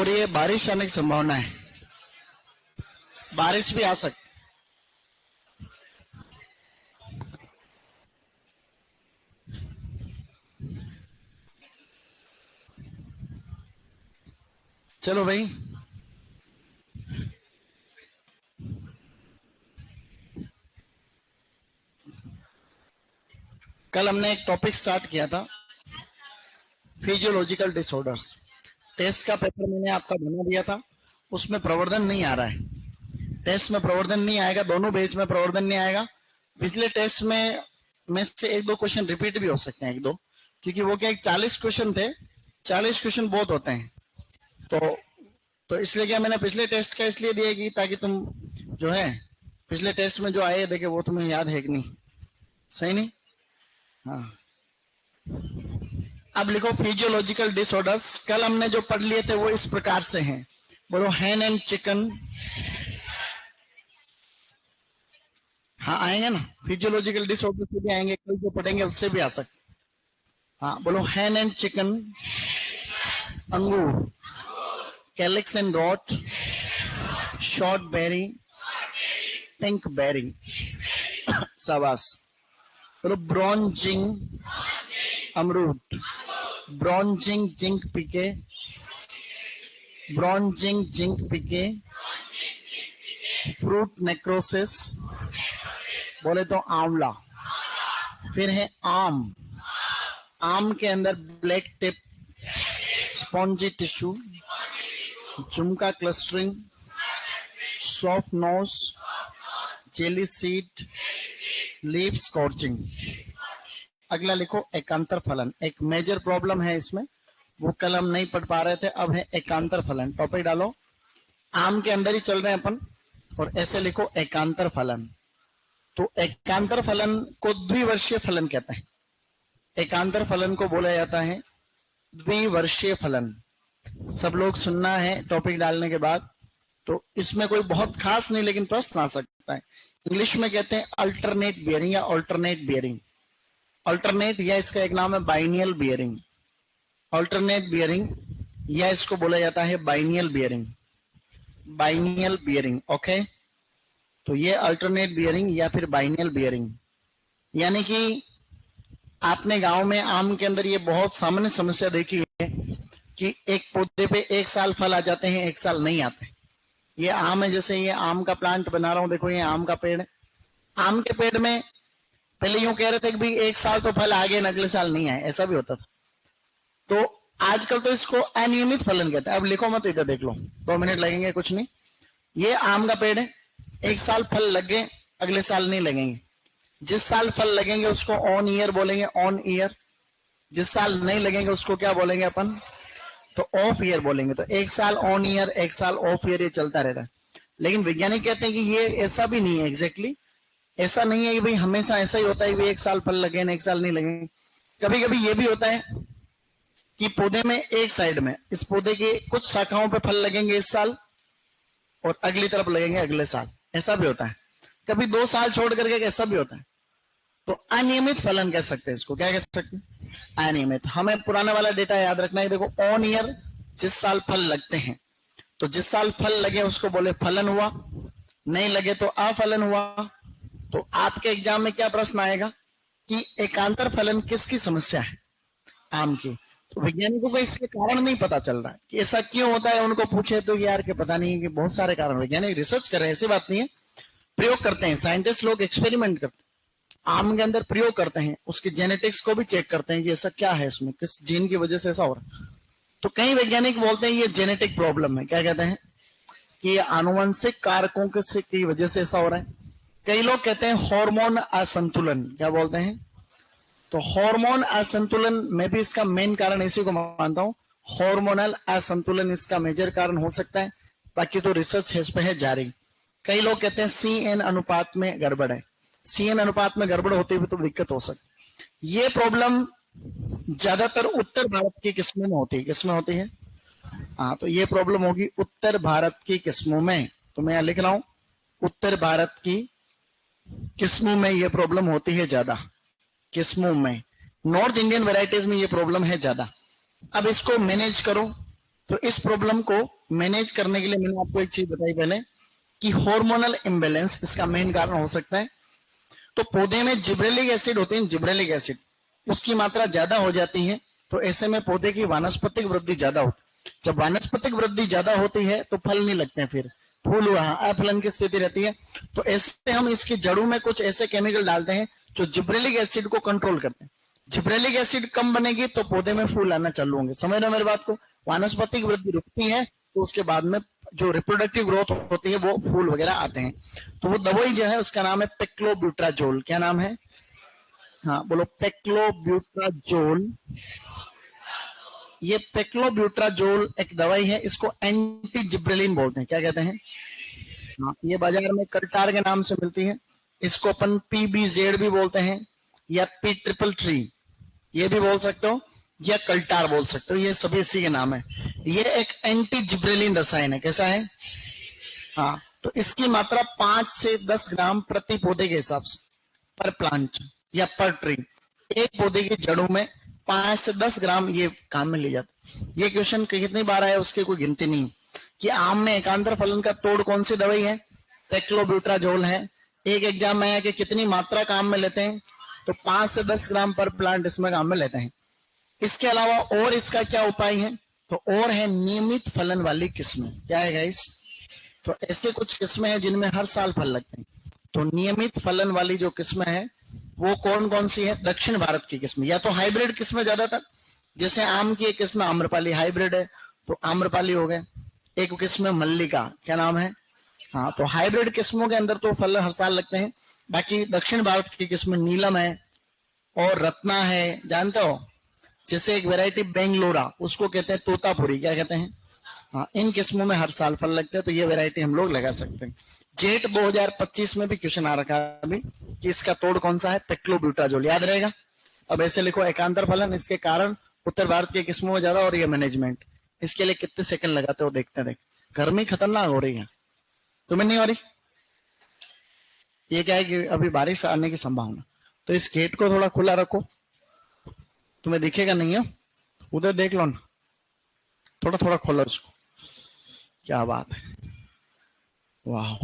रही है, बारिश आने की संभावना है, बारिश भी आ सकती। चलो भाई, कल हमने एक टॉपिक स्टार्ट किया था, फिजियोलॉजिकल डिसऑर्डर्स। टेस्ट का पेपर मैंने आपका बना दिया था, उसमें प्रवर्धन नहीं आ रहा है। टेस्ट में प्रवर्धन नहीं आएगा, दोनों पेज में प्रवर्धन नहीं आएगा। पिछले टेस्ट में से एक दो क्वेश्चन रिपीट भी हो सकते हैं, एक दो, क्योंकि वो क्या 40 क्वेश्चन थे, 40 क्वेश्चन बहुत होते हैं। तो इसलिए क्या मैंने पिछले टेस्ट का इसलिए दिया कि ताकि तुम जो है पिछले टेस्ट में जो आए देखे वो तुम्हें याद है कि नहीं, सही नहीं? हाँ, अब लिखो फिजियोलॉजिकल डिसऑर्डर्स। कल हमने जो पढ़ लिए थे वो इस प्रकार से हैं, बोलो हैन एंड चिकन। हाँ आएंगे ना, फिजियोलॉजिकल डिसऑर्डर से भी आएंगे, कल जो पढ़ेंगे उससे भी आ सकते। हाँ बोलो हैन एंड चिकन, अंगूर, calyx end rot, short berry, pink berry. शाबाश। बोलो ब्रॉन्जिंग, अमरूद, ब्रॉन्जिंग जिंक पीके, ब्रॉन्जिंग जिंक पीके, फ्रूट नेक्रोसिस, बोले तो आंवला। फिर है आम, आम के अंदर ब्लैक टिप, स्पॉन्जी टिश्यू, झुमका clustering, soft nose, jelly seed, leaf scorching. अगला लिखो एकांतर फलन। एक मेजर प्रॉब्लम है इसमें, वो कल हम नहीं पढ़ पा रहे थे, अब है एकांतर फलन। टॉपिक डालो, आम के अंदर ही चल रहे हैं अपन, और ऐसे लिखो एकांतर फलन। तो एकांतर फलन को द्विवर्षीय फलन कहते हैं। एकांतर फलन को बोला जाता है द्विवर्षीय फलन। सब लोग सुनना है टॉपिक डालने के बाद। तो इसमें कोई बहुत खास नहीं, लेकिन प्रश्न आ सकता है। इंग्लिश में कहते हैं अल्टरनेट बियरिंग या अल्टरनेट बियरिंग। अल्टरनेट या इसका एक नाम है बाइनियल बियरिंग। अल्टरनेट बियरिंग या इसको बोला जाता है biennial bearing, biennial bearing. Okay, तो ये अल्टरनेट बियरिंग या फिर बाइनियल बियरिंग। यानी कि आपने गांव में आम के अंदर ये बहुत सामान्य समस्या देखी है कि एक पौधे पे एक साल फल आ जाते हैं, एक साल नहीं आते। ये आम है, जैसे ये आम का प्लांट बना रहा हूं, देखो ये आम का पेड़ है। आम के पेड़ में पहले यूं कह रहे थे कि भाई एक साल तो फल आ गए, अगले साल नहीं आए, ऐसा भी होता था। तो आजकल तो इसको अनियमित फलन कहते हैं। अब लिखो मत, इधर देख लो, 2 मिनट लगेंगे, कुछ नहीं। ये आम का पेड़ है, एक साल फल लग गए, अगले साल नहीं लगेंगे। जिस साल फल लगेंगे उसको ऑन ईयर बोलेंगे, ऑन ईयर। जिस साल नहीं लगेंगे उसको क्या बोलेंगे अपन, तो ऑफ ईयर बोलेंगे। तो एक साल ऑन ईयर, एक साल ऑफ ईयर, ये चलता रहता है। लेकिन वैज्ञानिक कहते हैं कि ये ऐसा भी नहीं है, एग्जैक्टली ऐसा नहीं है कि भाई हमेशा ऐसा ही होता है कि एक साल फल लगे ना एक साल नहीं लगेंगे। कभी कभी ये भी होता है कि पौधे में एक साइड में, इस पौधे के कुछ शाखाओं पे फल लगेंगे इस साल और अगली तरफ लगेंगे अगले साल, ऐसा भी होता है। कभी 2 साल छोड़ करके ऐसा भी होता है। तो अनियमित फलन कह सकते हैं इसको, क्या कह सकते हैं, अनियमित। हमें पुराना वाला डेटा याद रखना है। देखो ऑन ईयर, जिस साल फल लगते हैं, तो जिस साल फल लगे उसको बोले फलन हुआ, नहीं लगे तो अफलन हुआ। तो आपके एग्जाम में क्या प्रश्न आएगा कि एकांतर फलन किसकी समस्या है, आम की। तो वैज्ञानिकों को इसके कारण नहीं पता चल रहा है कि ऐसा क्यों होता है। उनको पूछे तो यार के पता नहीं है, कि बहुत सारे कारण। वैज्ञानिक रिसर्च कर रहे हैं, ऐसी बात नहीं है, प्रयोग करते हैं। साइंटिस्ट लोग एक्सपेरिमेंट करते हैं, आम के अंदर प्रयोग करते हैं, उसके जेनेटिक्स को भी चेक करते हैं कि ऐसा क्या है इसमें, किस जीन की वजह से ऐसा हो रहा है। तो कई वैज्ञानिक बोलते हैं ये जेनेटिक प्रॉब्लम है, क्या कहते हैं कि ये आनुवंशिक कारकों की वजह से ऐसा हो रहा है। कई लोग कहते हैं हार्मोन असंतुलन, क्या बोलते हैं, तो हार्मोन असंतुलन में भी इसका मेन कारण इसी को मानता हूं, हार्मोनल असंतुलन इसका मेजर कारण हो सकता है। बाकी तो रिसर्च इस पे है जारी। कई लोग कहते हैं CN अनुपात में गड़बड़ है, CN अनुपात में गड़बड़ होती हुई तो दिक्कत हो सकती है। ये प्रॉब्लम ज्यादातर उत्तर भारत की किस्मों में होती है। किसमें होती है, हाँ, तो ये प्रॉब्लम होगी उत्तर भारत की किस्मों में। तो मैं यहां लिख रहा हूं उत्तर भारत की किस्मों में ये प्रॉब्लम होती है ज्यादा, किस्मों में। नॉर्थ इंडियन वेराइटीज में ये प्रॉब्लम है ज्यादा। अब इसको मैनेज करो, तो इस प्रॉब्लम को मैनेज करने के लिए मैंने आपको एक चीज बताई पहले कि हार्मोनल इम्बैलेंस इसका मेन कारण हो सकता है। तो पौधे में जिब्रेलिक एसिड होते हैं, जिब्रेलिक एसिड उसकी मात्रा ज्यादा हो जाती है, तो ऐसे में पौधे की वानस्पतिक वृद्धि ज्यादा होती है। जब वानस्पतिक वृद्धि ज्यादा होती है तो फल नहीं लगते हैं, फिर फूल हुआ अफलन की स्थिति रहती है। तो ऐसे हम इसकी जड़ों में कुछ ऐसे केमिकल डालते हैं जो जिब्रेलिक एसिड को कंट्रोल करते हैं। जिब्रेलिक एसिड कम बनेगी तो पौधे में फूल आना चालू होंगे। समझ रहे हो मेरी बात को? वानस्पतिक वृद्धि रुकती है तो उसके बाद में जो रिप्रोडक्टिव ग्रोथ होती है वो फूल वगैरह आते हैं। तो वो दवाई जो है उसका नाम है पेक्लोब्यूट्राजोल। क्या नाम है? हाँ बोलो, पेक्लोब्यूट्राजोल। ये पेक्लोब्यूट्राजोल एक दवाई है, इसको एंटी जिब्रेलिन बोलते हैं। क्या कहते हैं? हाँ, ये बाजार में कल्टार के नाम से मिलती है। इसको अपन PBZ भी बोलते हैं या P333 ये भी बोल सकते हो या कल्टार बोल सकते हो, ये सभी इसी के नाम है। ये एक एंटी जिब्रेलिन रसायन है। कैसा है? हाँ, तो इसकी मात्रा 5 से 10 ग्राम प्रति पौधे के हिसाब से, पर प्लांट या पर ट्री, एक पौधे की जड़ों में 5 से 10 ग्राम ये काम में ले जाते। ये क्वेश्चन कितनी बार आया उसकी कोई गिनती नहीं कि आम में एकांतर फलन का तोड़ कौन सी दवाई है? पेक्लोब्यूट्राजोल है। एक एग्जाम में आया कि कितनी मात्रा काम में लेते हैं, तो 5 से 10 ग्राम पर प्लांट इसमें काम में लेते हैं। इसके अलावा और इसका क्या उपाय है? तो और है नियमित फलन वाली किस्में। क्या है गाइस? तो ऐसे कुछ किस्में हैं जिनमें हर साल फल लगते हैं। तो नियमित फलन वाली जो किस्में हैं वो कौन कौन सी है? दक्षिण भारत की किस्में, या तो हाइब्रिड किस्में ज्यादातर, जैसे आम की एक किस्म आम्रपाली हाइब्रिड है तो आम्रपाली हो गए। एक किस्म मल्लिका, क्या नाम है? हाँ, तो हाइब्रिड किस्मों के अंदर तो फल हर साल लगते हैं। बाकी दक्षिण भारत की किस्म नीलम है और रत्ना है, जानते हो? जैसे एक वैरायटी बेंगलोरा, उसको कहते हैं तोतापुरी। क्या कहते हैं? हाँ, इन किस्मों में हर साल फल लगते हैं, तो ये वैरायटी हम लोग लगा सकते हैं। जेट 2025 में भी क्वेश्चन आ रखा है अभी कि इसका तोड़ कौन सा है? पेक्लोब्यूटाजोल। याद रहेगा? अब ऐसे लिखो, एकांतर फलन, इसके कारण उत्तर भारत के किस्मों में ज्यादा, और ये मैनेजमेंट। इसके लिए कितने सेकंड लगाते हो देखते हैं। देख, गर्मी खतरनाक हो रही है, तुम्हें नहीं हो रही? ये क्या है कि अभी बारिश आने की संभावना, तो इस गेट को थोड़ा खुला रखो। तुम्हें दिखेगा नहीं है, उधर देख लो ना, थोड़ा थोड़ा खोलो इसको। क्या बात है, वाह।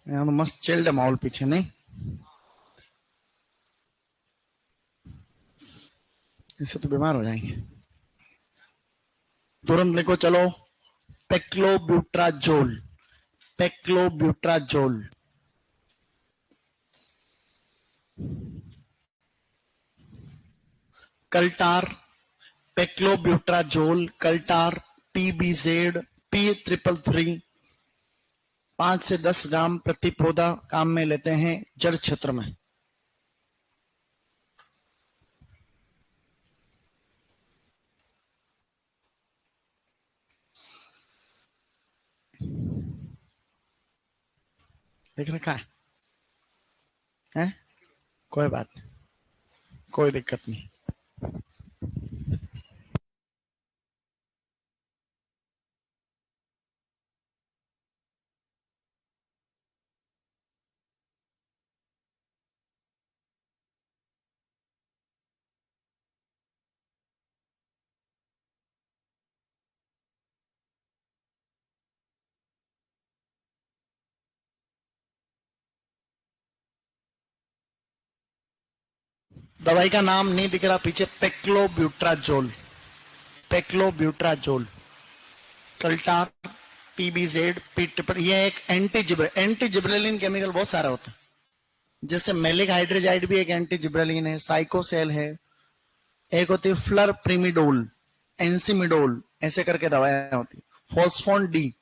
यहाँ तो मस्त चिल्ड माहौल पीछे, नहीं? इससे तो बीमार हो जाएंगे। तुरंत लिखो, चलो, पेक्लोब्यूट्राजोल। पेक्लोब्यूट्राजोल। कल्टार, पेक्लोब्यूट्राजोल, कल्टार, PBZ, P333, 5 से 10 ग्राम प्रति पौधा काम में लेते हैं जड़ क्षेत्र में। लिख रखा है? कोई बात नहीं, कोई दिक्कत नहीं। दवाई का नाम नहीं दिख रहा पीछे? पेक्लोब्यूट्राजोल। पेक्लोब्यूट्राजोल, कल्टार, PBZ, P333, ये एक एंटी जिब्रेलिन केमिकल बहुत सारा होता है। जैसे मेलिक हाइड्रोजाइड भी एक एंटी जिब्रेलिन है, साइकोसेल है, एक होती है फ्लर प्रीमिडोल, एंसीमिडोल, ऐसे करके दवाएं होती है, फॉस्फोन डी।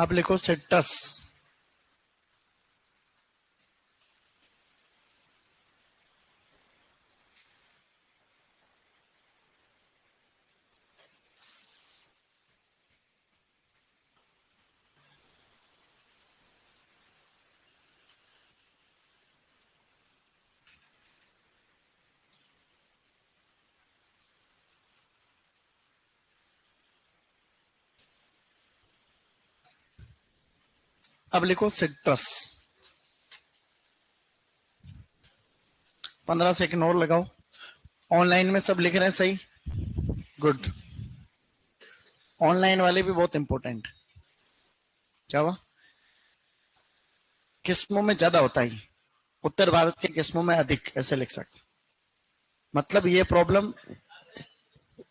अब लिखो सिट्रस। अब लिखो सिट्रस। 15 सेकंड और लगाओ। ऑनलाइन में सब लिख रहे हैं सही? गुड। ऑनलाइन वाले भी बहुत इंपॉर्टेंट। क्या हुआ? किस्मों में ज्यादा होता है, उत्तर भारत के किस्मों में अधिक, ऐसे लिख सकते। मतलब ये प्रॉब्लम,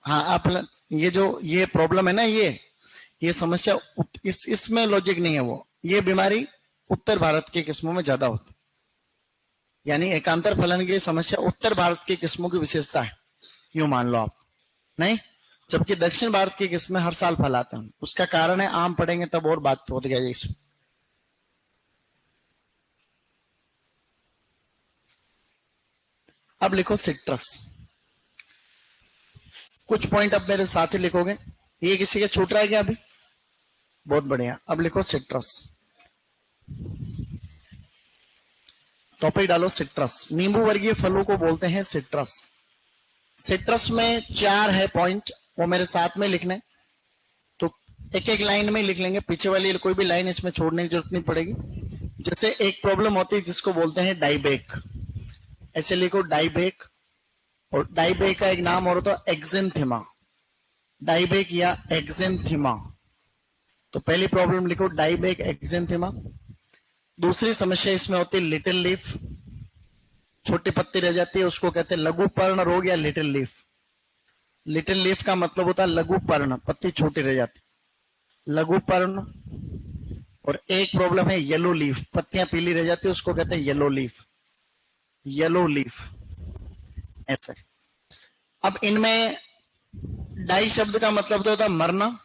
हाँ आप, ये प्रॉब्लम है ना, ये समस्या इसमें लॉजिक नहीं है। वो ये बीमारी उत्तर भारत के किस्मों में ज्यादा होती, यानी एकांतर फलन की समस्या उत्तर भारत की किस्मों की विशेषता है, यूं मान लो आप। नहीं, जबकि दक्षिण भारत की किस्में हर साल फल आते हैं। उसका कारण है, आम पढ़ेंगे तब और बात हो गया इसमें। अब लिखो सिट्रस। कुछ पॉइंट अब मेरे साथ ही लिखोगे। ये किसी के छूट रहा है क्या अभी? बहुत बढ़िया। अब लिखो सिट्रस। टॉपिक डालो सिट्रस। नींबू वर्गीय फलों को बोलते हैं सिट्रस। सिट्रस में 4 है पॉइंट, वो मेरे साथ में लिखने। तो एक एक लाइन में लिख लेंगे, पीछे वाली कोई भी लाइन इसमें छोड़ने की जरूरत नहीं पड़ेगी। जैसे एक प्रॉब्लम होती है जिसको बोलते हैं डाइबेक, ऐसे लिखो डाइबेक। और डाइबेक का एक नाम और होता है एक्जेंथेमा। डाइबेक या एक्जेंथेमा। तो पहली प्रॉब्लम लिखो डाइबेक एक्जेंथेमा। दूसरी समस्या इसमें होती है लिटिल लीफ, छोटी पत्ती रह जाती है, उसको कहते हैं लघु पर्ण रोग या लिटिल लीफ। लिटिल लीफ का मतलब होता है लघु पर्ण, पत्ती छोटी रह जाती, लघु पर्ण। और एक प्रॉब्लम है येलो लीफ, पत्तियां पीली रह जाती है, उसको कहते हैं येलो लीफ। येलो लीफ ऐसे। अब इनमें डाई शब्द का मतलब तो होता है मरना,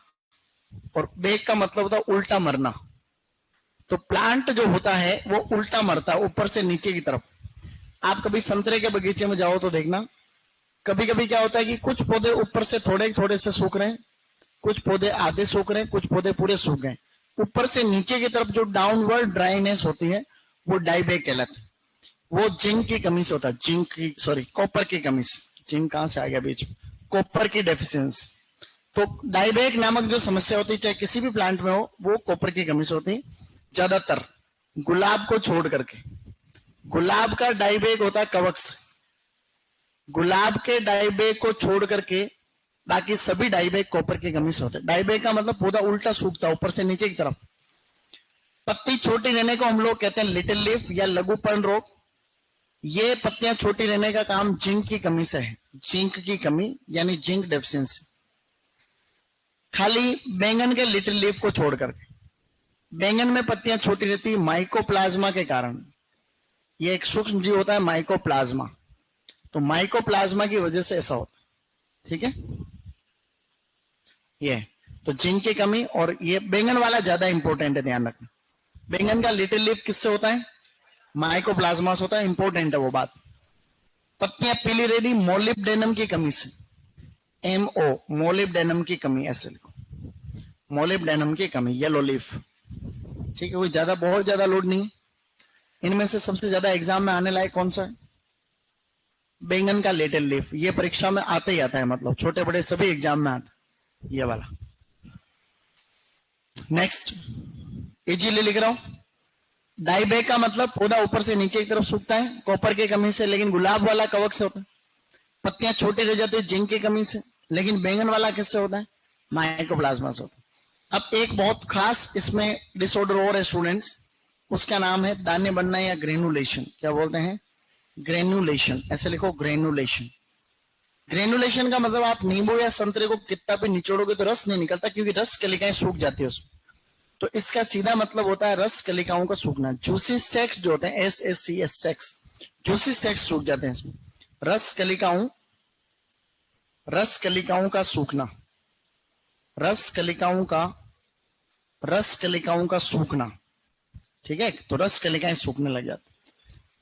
और बेक का मतलब होता है उल्टा मरना। तो प्लांट जो होता है वो उल्टा मरता है, ऊपर से नीचे की तरफ। आप कभी संतरे के बगीचे में जाओ तो देखना, कभी कभी क्या होता है कि कुछ पौधे ऊपर से थोड़े थोड़े से सूख रहे हैं, कुछ पौधे आधे सूख रहे हैं, कुछ पौधे पूरे सूख गए। ऊपर से नीचे की तरफ जो डाउनवर्ड ड्राइनेस होती है वो डाइबैक कहलाती है। वो जिंक की कमी से होता है, जिंक की, सॉरी कॉपर की कमी से। जिंक कहां से आ गया बीच में? कॉपर की डेफिशिएंसी। तो डाइबैक नामक जो समस्या होती है चाहे किसी भी प्लांट में हो, वो कॉपर की कमी से होती है ज्यादातर, गुलाब को छोड़ करके। गुलाब का डाइबैक होता है कवक से। गुलाब के डाइबैक को छोड़ करके बाकी सभी डाइबैक कॉपर की कमी से होते हैं। डाइबैक का मतलब पौधा उल्टा सूखता है ऊपर से नीचे की तरफ। पत्ती छोटी रहने को हम लोग कहते हैं लिटिल लीफ या लघु पर्ण रोग। ये पत्तियां छोटी रहने का काम जिंक की कमी से है, जिंक की कमी यानी जिंक डेफिशिएंसी। खाली बैंगन के लिटिल लीफ को छोड़ करके, बैंगन में पत्तियां छोटी रहती है माइकोप्लाज्मा के कारण। ये एक सूक्ष्म जीव होता है माइकोप्लाज्मा, तो माइकोप्लाज्मा की वजह से ऐसा होता है। ठीक है, ये तो जिंक की कमी। और ये बैंगन वाला ज्यादा इंपॉर्टेंट है, ध्यान रखना। बैंगन का लिटिल लीफ किससे होता है? माइकोप्लाज्मा से होता है, इंपॉर्टेंट है वो बात। पत्तियां पीली रेडी मोलिब्डेनम की कमी से, MO मोलिब्डेनम की कमी, ऐसे लिखो मोलिब्डेनम की कमी, येलो लीफ। ठीक है, कोई ज्यादा बहुत ज्यादा लोड नहीं। इनमें से सबसे ज्यादा एग्जाम में आने लायक कौन सा है? बैंगन का लिटिल लीफ। ये परीक्षा में आते ही आता है, मतलब छोटे बड़े सभी एग्जाम में आता है ये वाला। नेक्स्ट इजीली लिख रहा हूं। डाइबैक का मतलब पौधा ऊपर से नीचे की तरफ सूखता है कॉपर की कमी से, लेकिन गुलाब वाला कवक से होता है। पत्तियां छोटी रह जाती है जिंक की कमी से, लेकिन बैंगन वाला किससे होता है? माइकोप्लाज्मा से होता है। अब एक बहुत खास इसमें डिसऑर्डर और है स्टूडेंट्स, उसका नाम है दाने बनना या ग्रेनुलेशन। क्या बोलते हैं? ग्रेनुलेशन, ऐसे लिखो ग्रेनुलेशन। ग्रेनुलेशन का मतलब आप नींबू या संतरे को कितना भी निचोड़ोगे तो रस नहीं निकलता, क्योंकि रस कलिकाएं सूख जाती है उसमें। तो इसका सीधा मतलब होता है रस कलिकाओं का सूखना। जूसी सेक्स जो होते हैं, SACS सेक्स, जूसी सेक्स सूख जाते हैं इसमें। रस कलिकाओं का सूखना, रस कलिकाओं का रस कलिकाओं का सूखना, ठीक है, तो रस कलिकाएं सूखने लग जाती।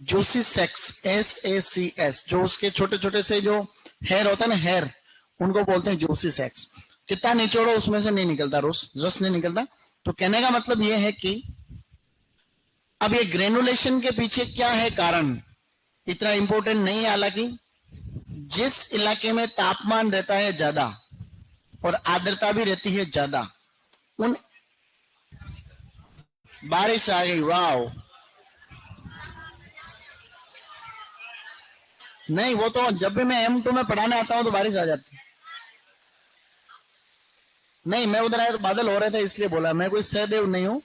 जूसी सेक्स, SACS, जो उसके छोटे छोटे से जो हेयर होता है ना, हेयर, उनको बोलते हैं जूसी सेक्स। कितना निचोड़ो उसमें से नहीं निकलता रस नहीं निकलता। तो कहने का मतलब यह है कि अब ये ग्रेनुलेशन के पीछे क्या है कारण, इतना इंपॉर्टेंट नहीं है। हालांकि जिस इलाके में तापमान रहता है ज्यादा और आर्द्रता भी रहती है ज्यादा, उन बारिश आ गई, वाह। नहीं, वो तो जब भी मैं M2 में पढ़ाने आता हूं तो बारिश आ जाती। नहीं, मैं उधर आया तो बादल हो रहे थे इसलिए बोला, मैं कोई सहदेव नहीं हूं,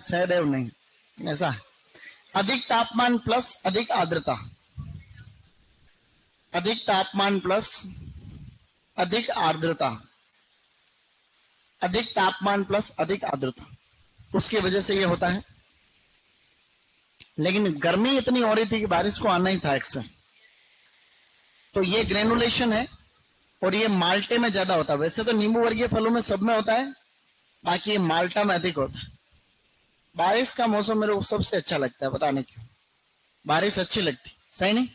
सहदेव नहीं, ऐसा। अधिक तापमान प्लस अधिक आर्द्रता, अधिक तापमान प्लस अधिक आर्द्रता, अधिक तापमान प्लस अधिक आर्द्रता, उसकी वजह से ये होता है। लेकिन गर्मी इतनी हो रही थी कि बारिश को आना ही था अक्सर। तो ये ग्रेनुलेशन है और ये माल्टे में ज्यादा होता है। वैसे तो नींबू वर्गीय फलों में सब में होता है, बाकी ये माल्टा में अधिक होता है। बारिश का मौसम मेरे को सबसे अच्छा लगता है, पता नहीं क्यों बारिश अच्छी लगती, सही नहीं,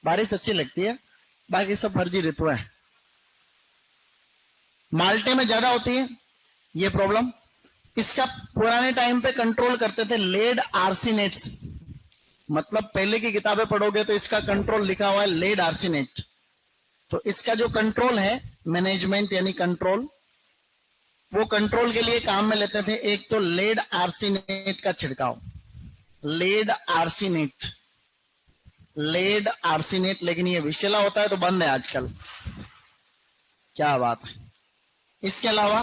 बारिश अच्छी लगती है, बाकी सब फर्जी ऋतु है। माल्टे में ज्यादा होती है ये प्रॉब्लम। इसका पुराने टाइम पे कंट्रोल करते थे लेड आर्सिनेट्स, मतलब पहले की किताबें पढ़ोगे तो इसका कंट्रोल लिखा हुआ है लेड आर्सिनेट। तो इसका जो कंट्रोल है, मैनेजमेंट यानी कंट्रोल, वो कंट्रोल के लिए काम में लेते थे एक तो लेड आर्सिनेट का छिड़काव, लेड आर्सिनेट, लेड आर्सिनेट। लेकिन ये विषैला होता है तो बंद है आजकल, क्या बात है। इसके अलावा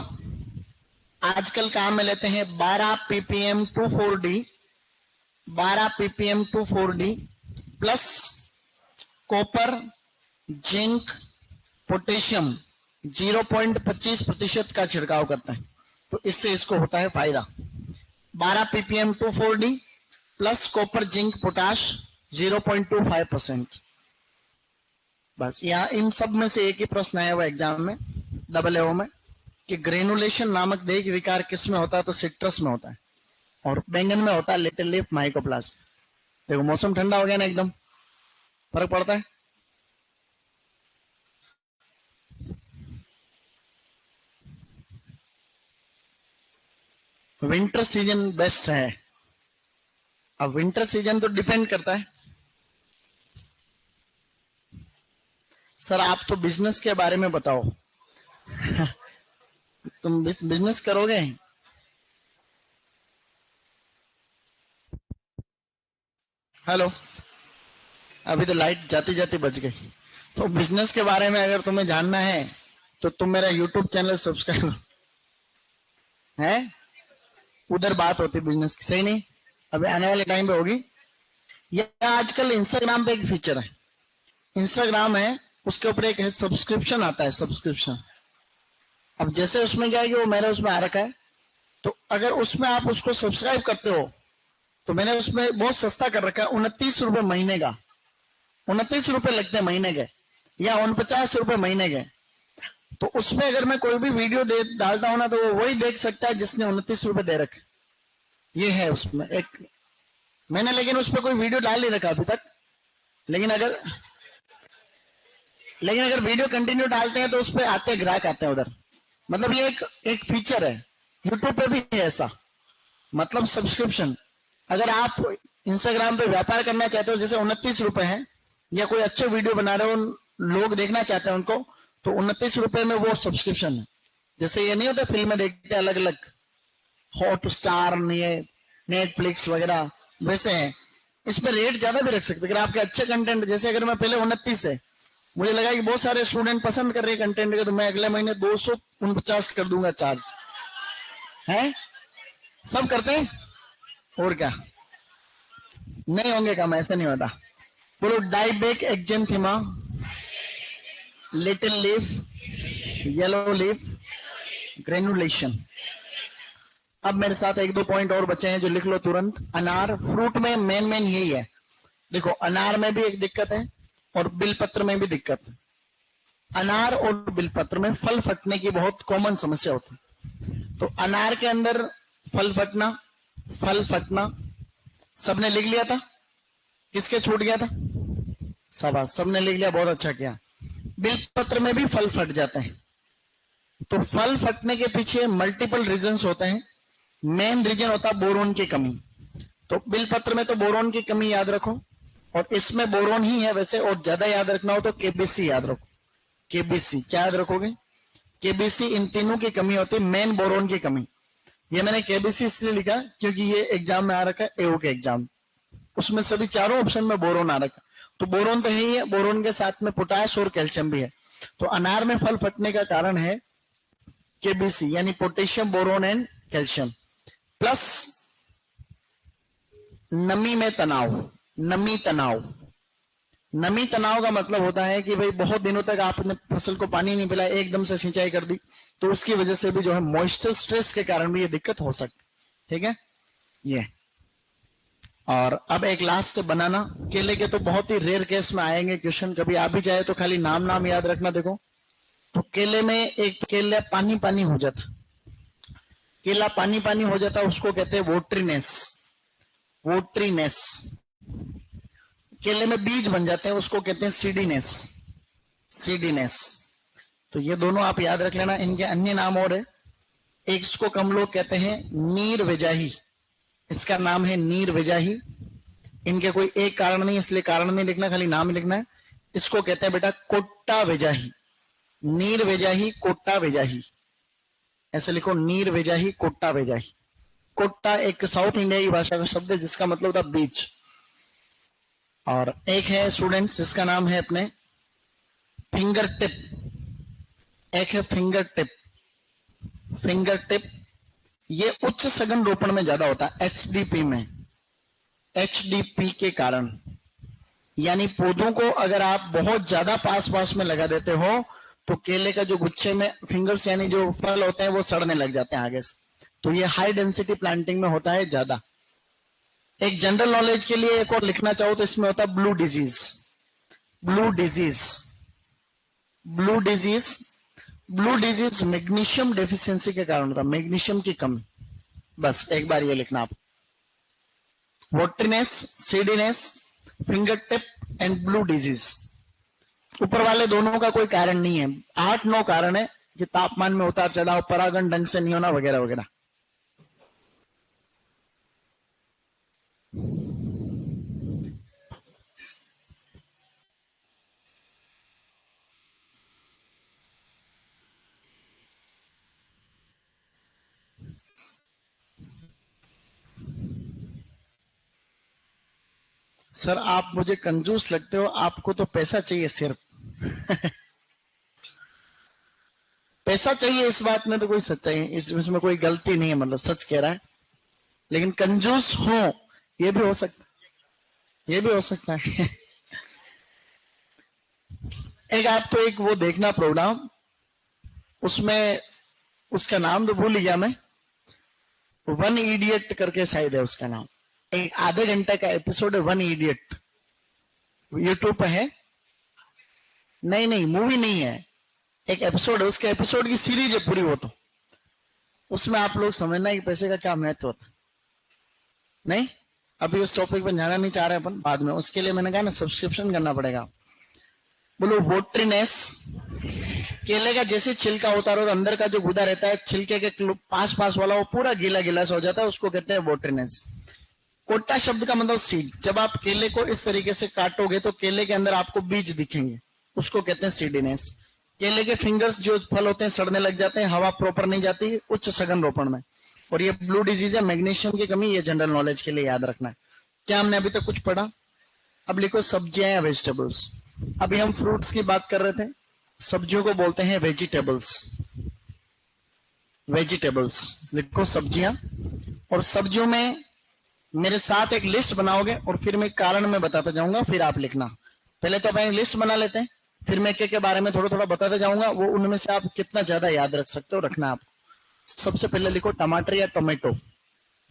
आजकल काम में लेते हैं 12 ppm 2,4-D, 12 ppm 2,4-D plus copper, zinc, potassium 0.25% का छिड़काव करते हैं। तो इससे इसको होता है फायदा। 12 ppm 2,4-D plus copper, zinc, potash 0.25%। बस यहाँ इन सब में से एक ही प्रश्न आया हुआ एग्जाम में, AA में, कि ग्रेनुलेशन नामक देह विकार किस में होता है, तो सिट्रस में होता है, और बैंगन में होता है लिटिल लीफ माइकोप्लाज्म। देखो मौसम ठंडा हो गया ना, एकदम फर्क पड़ता है। विंटर सीजन बेस्ट है। अब विंटर सीजन तो डिपेंड करता है। सर आप तो बिजनेस के बारे में बताओ। तुम बिजनेस करोगे? हेलो, अभी तो लाइट जाती जाती बच गई। तो बिजनेस के बारे में अगर तुम्हें जानना है तो तुम मेरा यूट्यूब चैनल सब्सक्राइब है, उधर बात होती बिजनेस की, सही नहीं? अभी आने वाले टाइम पे होगी। या आजकल इंस्टाग्राम पे एक फीचर है, इंस्टाग्राम है उसके ऊपर एक है सब्सक्रिप्शन आता है, सब्सक्रिप्शन। अब जैसे उसमें क्या है कि वो मेरे उसमें आ रखा है, तो अगर उसमें आप उसको सब्सक्राइब करते हो तो मैंने उसमें बहुत सस्ता कर रखा है, 29 रुपए महीने का, 29 रुपए लगते हैं महीने के, या 49 रुपए महीने के। तो उसमें अगर मैं कोई भी वीडियो डालता हूं ना, तो वो वही देख सकता है जिसने 29 रुपए दे रखे। ये है उसमें एक, मैंने लेकिन उस पर कोई वीडियो डाल नहीं रखा अभी तक। लेकिन अगर वीडियो कंटिन्यू डालते हैं तो उस पर आते ग्राहक आते हैं उधर। मतलब ये एक फीचर है, यूट्यूब पे भी है ऐसा, मतलब सब्सक्रिप्शन। अगर आप इंस्टाग्राम पे व्यापार करना चाहते हो, जैसे 29 रुपए है, या कोई अच्छे वीडियो बना रहे हो, लोग देखना चाहते हैं उनको, तो 29 रुपए में वो सब्सक्रिप्शन है। जैसे ये नहीं होता फिल्में देखते अलग अलग, हॉट स्टार, ये नेटफ्लिक्स वगैरह, वैसे है। इसमें रेट ज्यादा भी रख सकते, अगर आपके अच्छे कंटेंट, जैसे अगर मैं पहले 29 है, मुझे लगा कि बहुत सारे स्टूडेंट पसंद कर रहे हैं कंटेंट के, तो मैं अगले महीने 249 कर दूंगा चार्ज। है, सब करते हैं, और क्या, नहीं होंगे काम, ऐसा नहीं होता। बोलो, dieback exanthema, little leaf, yellow leaf, granulation. अब मेरे साथ एक दो पॉइंट और बचे हैं जो लिख लो तुरंत। अनार, फ्रूट में मेन यही है। देखो अनार में भी एक दिक्कत है और बिलपत्र में भी दिक्कत है। अनार और बिलपत्र में फल फटने की बहुत कॉमन समस्या होती है। तो अनार के अंदर फल फटना, फल फटना सबने लिख लिया था, किसके छूट गया था? शाबाश, सबने लिख लिया, बहुत अच्छा किया। बिलपत्र में भी फल फट जाते हैं। तो फल फटने के पीछे मल्टीपल रीजंस होते हैं। मेन रीजन होता है बोरोन की कमी। तो बिलपत्र में तो बोरोन की कमी याद रखो, और इसमें बोरोन ही है वैसे, और ज्यादा याद रखना हो तो केबीसी याद रखो। केबीसी क्या याद रखोगे? केबीसी, इन तीनों की कमी होती है, मेन बोरोन की कमी। ये मैंने केबीसी इसलिए लिखा क्योंकि ये एग्जाम में आ रखा है, एओ के एग्जाम, उसमें सभी चारों ऑप्शन में बोरोन आ रखा। तो बोरोन तो है ही है, बोरोन के साथ में पोटाश और कैल्शियम भी है। तो अनार में फल फटने का कारण है केबीसी, यानी potassium, boron and calcium, plus नमी में तनाव। नमी तनाव, नमी तनाव का मतलब होता है कि भाई बहुत दिनों तक आपने फसल को पानी नहीं पिलाया, एकदम से सिंचाई कर दी, तो उसकी वजह से भी जो है मॉइस्चर स्ट्रेस के कारण भी ये दिक्कत हो सकती। ठीक है ये। और अब एक लास्ट बनाना। केले के तो बहुत ही रेयर केस में आएंगे क्वेश्चन, कभी आ भी जाए तो खाली नाम नाम याद रखना। देखो, तो केले में एक केला पानी पानी हो जाता, केला पानी पानी हो जाता, उसको कहते हैं वोट्रीनेस। वोट्रीनेस। केले में बीज बन जाते हैं, उसको कहते हैं सीडीनेस। सीडीनेस। तो ये दोनों आप याद रख लेना। इनके अन्य नाम और है, एक इसको कम लोग कहते हैं नीर वेजाही, इसका नाम है नीर वेजाही। इनके कोई एक कारण नहीं, इसलिए कारण नहीं लिखना, खाली नाम लिखना है। इसको कहते हैं बेटा कोट्टा वेजाही। नीर वेजाही, कोट्टा वेजाही, ऐसे लिखो, नीर वेजाही, कोट्टा वेजाही। कोट्टा एक साउथ इंडिया की भाषा का शब्द है जिसका मतलब होता बीज। और एक है स्टूडेंट्स जिसका नाम है अपने फिंगर टिप। एक है फिंगर टिप। फिंगर टिप ये उच्च सघन रोपण में ज्यादा होता है, एचडीपी में। एचडीपी के कारण, यानी पौधों को अगर आप बहुत ज्यादा पास पास में लगा देते हो तो केले का जो गुच्छे में फिंगर्स यानी जो फल होते हैं वो सड़ने लग जाते हैं आगे से। तो ये हाई डेंसिटी प्लांटिंग में होता है ज्यादा। एक जनरल नॉलेज के लिए एक और लिखना चाहो तो इसमें होता है blue disease. Blue disease, blue disease, blue disease magnesium deficiency के कारण होता है, मैग्नीशियम की कमी। बस एक बार ये लिखना आप, wateriness, seediness, finger tip and blue disease. ऊपर वाले दोनों का कोई कारण नहीं है, 8-9 कारण है कि तापमान में उतार चढ़ाव, परागण ढंग से नहीं होना, वगैरह वगैरह। सर आप मुझे कंजूस लगते हो, आपको तो पैसा चाहिए सिर्फ। पैसा चाहिए, इस बात में तो कोई सच्चाई, इसमें कोई गलती नहीं है, मतलब सच कह रहा है। लेकिन कंजूस हो ये भी हो सकता, ये भी हो सकता है। एक आप तो एक वो देखना प्रोग्राम, उसमें उसका नाम तो भूल गया मैं, वन इडियट करके शायद है उसका नाम। एक आधे घंटे का एपिसोड है, वन इडियट, यूट्यूब पे है। नहीं नहीं, मूवी नहीं है, एक एपिसोड है, उसके एपिसोड की सीरीज है पूरी वो। तो उसमें आप लोग समझना कि पैसे का क्या महत्व होता। नहीं, अभी उस टॉपिक पर जाना नहीं चाह रहे अपन, बाद में। उसके लिए मैंने कहा ना सब्सक्रिप्शन करना पड़ेगा। बोलो वोट्रीनेस, केले का जैसे छिलका उतारो तो अंदर का जो गुदा रहता है छिलके के पास पास वाला वो पूरा गीला गीला सा हो जाता है, उसको कहते हैं वोट्रीनेस। कोट्टा शब्द का मतलब सीड। जब आप केले को इस तरीके से काटोगे तो केले के अंदर आपको बीज दिखेंगे, उसको कहते हैं सीडीनेस। केले के फिंगर्स जो फल होते हैं सड़ने लग जाते हैं, हवा प्रॉपर नहीं जाती उच्च सघन रोपण में। और ये ब्लू डिजीज है, मैग्नीशियम की कमी, ये जनरल नॉलेज के लिए याद रखना है। क्या हमने अभी तक कुछ पढ़ा? अब लिखो सब्जियां या वेजिटेबल्स। अभी हम फ्रूट्स की बात कर रहे थे, सब्जियों को बोलते हैं वेजिटेबल्स। वेजिटेबल्स लिखो, सब्जियां। और सब्जियों में मेरे साथ एक लिस्ट बनाओगे और फिर मैं कारण में बताता जाऊंगा, फिर आप लिखना। पहले तो अपन लिस्ट बना लेते हैं, फिर मैं के बारे में थोड़ा थोड़ा बताता जाऊंगा, वो उनमें से आप कितना ज्यादा याद रख सकते हो रखना आप। सबसे पहले लिखो टमाटर या टोमेटो।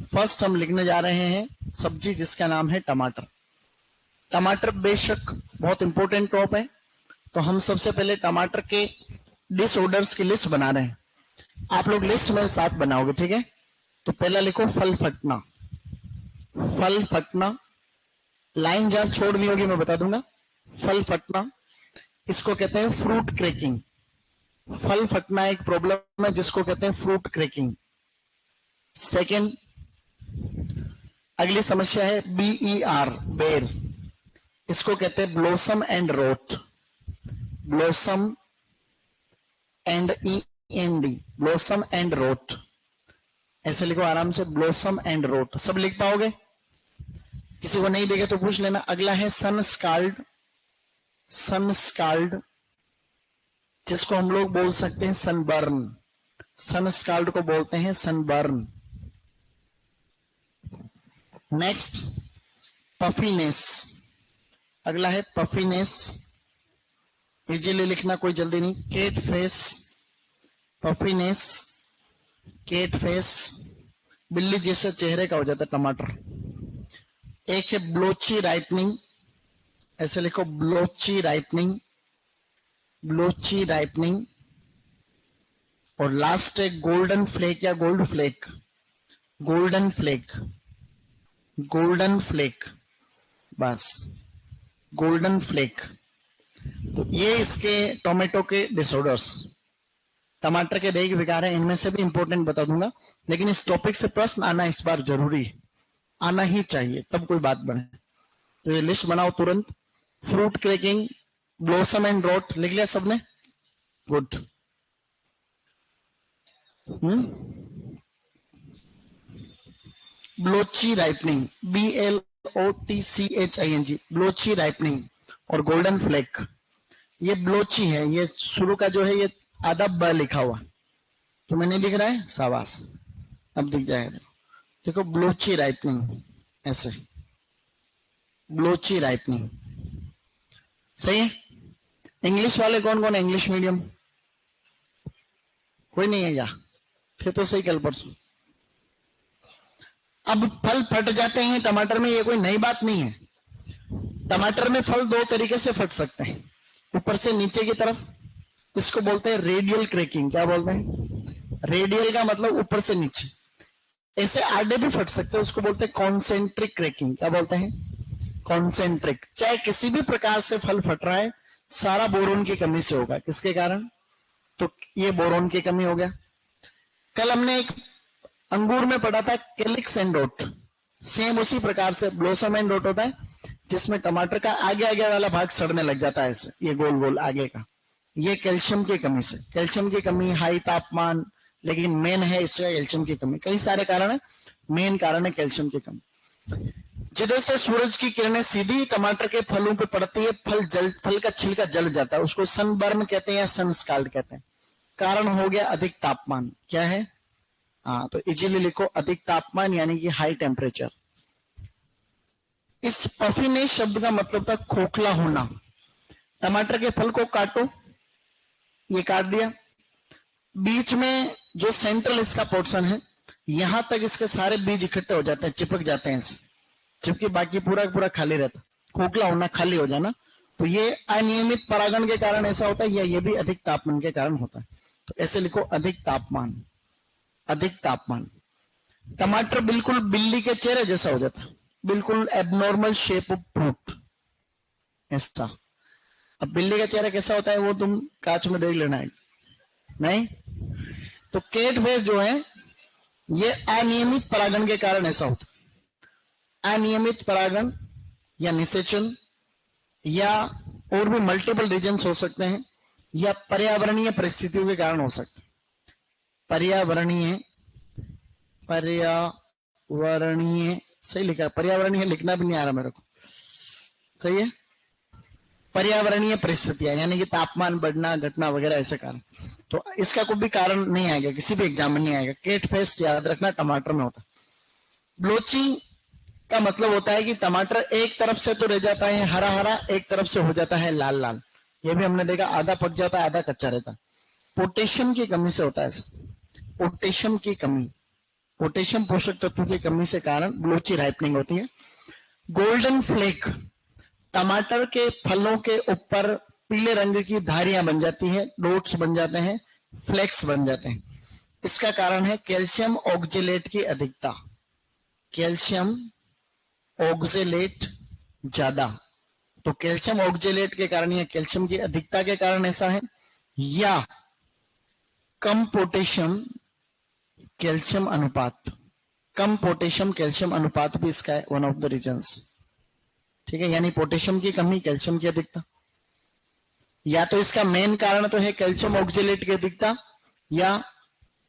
फर्स्ट हम लिखने जा रहे हैं सब्जी जिसका नाम है टमाटर। टमाटर बेशक बहुत इंपॉर्टेंट टॉप है, तो हम सबसे पहले टमाटर के डिसऑर्डर्स की लिस्ट बना रहे हैं। आप लोग लिस्ट मेरे साथ बनाओगे, ठीक है? तो पहला लिखो फल फटना। फल फटना, लाइन जहां छोड़ दी होगी मैं बता दूंगा। फल फटना, इसको कहते हैं फ्रूट क्रैकिंग। फल फटना एक प्रॉब्लम है जिसको कहते हैं फ्रूट क्रैकिंग। सेकंड, अगली समस्या है BER, बेर। इसको कहते हैं blossom and wrote. Blossom and END, blossom and wrote. ऐसे लिखो आराम से, ब्लोसम एंड रोट। सब लिख पाओगे? किसी को नहीं देगा तो पूछ लेना। अगला है सन स्काल्ड। सन स्काल्ड, जिसको हम लोग बोल सकते हैं सनबर्न। सन स्काल्ड को बोलते हैं सनबर्न। Next, puffiness. अगला है पफीनेस, इजीली लिखना, कोई जल्दी नहीं। Cat face, puffiness, cat face, बिल्ली जैसे चेहरे का हो जाता है टमाटर। एक है ब्लोची राइपनिंग, ऐसे लिखो ब्लोची राइपनिंग, ब्लोची राइपनिंग। और लास्ट है गोल्डन फ्लेक या gold flake. Golden flake, golden flake, बस गोल्डन फ्लेक। तो ये इसके टोमेटो के डिसऑर्डर्स, टमाटर के दैहिक विकार है। इनमें से भी इंपॉर्टेंट बता दूंगा, लेकिन इस टॉपिक से प्रश्न आना इस बार जरूरी है, आना ही चाहिए, तब कोई बात बने। तो ये लिस्ट बनाओ तुरंत। Fruit cracking, blossom and wrote, लिख लिया सबने? Good. Balochi ripening, BLOTCHING, Balochi ripening और गोल्डन फ्लेक। ये ब्लोची है, ये शुरू का जो है ये आधा ब लिखा हुआ, तो मैंने लिख रहा है, शाबाश, अब दिख जाएगा। देखो ब्लोची राइपनिंग, ऐसे ब्लोची राइपनिंग, सही है। इंग्लिश वाले कौन कौन है? इंग्लिश मीडियम कोई नहीं है क्या? फिर तो सही, कल परसों। अब फल फट जाते हैं टमाटर में, ये कोई नई बात नहीं है। टमाटर में फल दो तरीके से फट सकते हैं, ऊपर से नीचे की तरफ, इसको बोलते हैं रेडियल क्रैकिंग। क्या बोलते हैं? रेडियल का मतलब ऊपर से नीचे, ऐसे आड़े भी फट सकते हैं, उसको बोलते हैं कॉन्सेंट्रिक क्रैकिंग। क्या बोलते हैं? कॉन्सेंट्रिक। चाहे किसी भी प्रकार से फल फट रहा है, सारा बोरोन की कमी से होगा। किसके कारण? तो ये बोरोन की कमी हो गया। कल हमने एक अंगूर में पढ़ा था कैलिक्स एंड डॉट, सेम उसी प्रकार से ब्लोसम एंड डॉट होता है, जिसमें टमाटर का आगे आगे वाला भाग सड़ने लग जाता है, ऐसे ये गोल गोल आगे का। ये कैल्शियम की कमी से, कैल्शियम की कमी, हाई तापमान, लेकिन मेन है इससे कैल्शियम की कमी। कई सारे कारण है, मेन कारण है कैल्शियम की कमी। जिधर से सूरज की किरणें सीधी टमाटर के फलों पे पड़ती है, फल का छिलका जल जाता है, उसको सनबर्न कहते हैं या सन स्काल्ड कहते हैं। कारण हो गया अधिक तापमान। क्या है? हाँ, तो इजीली लिखो अधिक तापमान, यानी कि हाई टेम्परेचर। इस पफीनेस शब्द का मतलब था खोखला होना। टमाटर के फल को काटो, ये काट दिया, बीच में जो सेंट्रल इसका पोर्शन है, यहां तक इसके सारे बीज इकट्ठे हो जाते हैं, चिपक जाते हैं, जबकि बाकी पूरा पूरा खाली रहता। खोखला होना, खाली हो जाना, तो ये अनियमित परागण के कारण ऐसा होता है, या ये भी अधिक तापमान के कारण होता है। तो ऐसे लिखो अधिक तापमान, अधिक तापमान। टमाटर बिल्कुल बिल्ली के चेहरे जैसा हो जाता, बिल्कुल एबनॉर्मल शेप ऑफ फ्रूट, ऐसा। अब बिल्ली का चेहरा कैसा होता है वो तुम कांच में देख लेना है, नहीं तो केट फेस जो है ये अनियमित परागण के कारण ऐसा होता है। अनियमित परागण या निषेचन, या और भी मल्टीपल रीजन्स हो सकते हैं, या पर्यावरणीय परिस्थितियों के कारण हो सकते हैं। पर्यावरणीय, पर्यावरणीय सही लिखा, पर्यावरणीय लिखना भी नहीं आ रहा मेरे को, सही है। पर्यावरणीय परिस्थितियां यानी कि तापमान बढ़ना, घटना वगैरह, ऐसे कारण। तो इसका कोई भी कारण नहीं आएगा, किसी भी एग्जाम में नहीं आएगा। केट फेस्ट याद रखना टमाटर में होता है। ब्लोची का मतलब होता है कि टमाटर एक तरफ से तो रह जाता है हरा हरा, एक तरफ से हो जाता है लाल लाल। ये भी हमने देखा, आधा पक जाता है, आधा कच्चा रहता है। पोटेशियम की कमी से होता है ऐसा, पोटेशियम की कमी, पोटेशियम पोषक तत्व की कमी से कारण ब्लोची राइपनिंग होती है। गोल्डन फ्लेक, टमाटर के फलों के ऊपर पीले रंग की धारियां बन जाती है, डॉट्स बन जाते हैं, फ्लेक्स बन जाते हैं। इसका कारण है कैल्शियम ऑक्जेलेट की अधिकता, कैल्शियम ऑक्जेलेट ज्यादा। तो कैल्शियम ऑक्जेलेट के कारण या कैल्शियम की अधिकता के कारण ऐसा है, या कम पोटेशियम कैल्शियम अनुपात, कम पोटेशियम कैल्शियम अनुपात भी इसका है वन ऑफ द रीजंस। ठीक है, यानी पोटेशियम की कमी, कैल्शियम की अधिकता। या तो इसका मेन कारण तो है कैल्शियम ऑक्जेलेट की अधिकता, या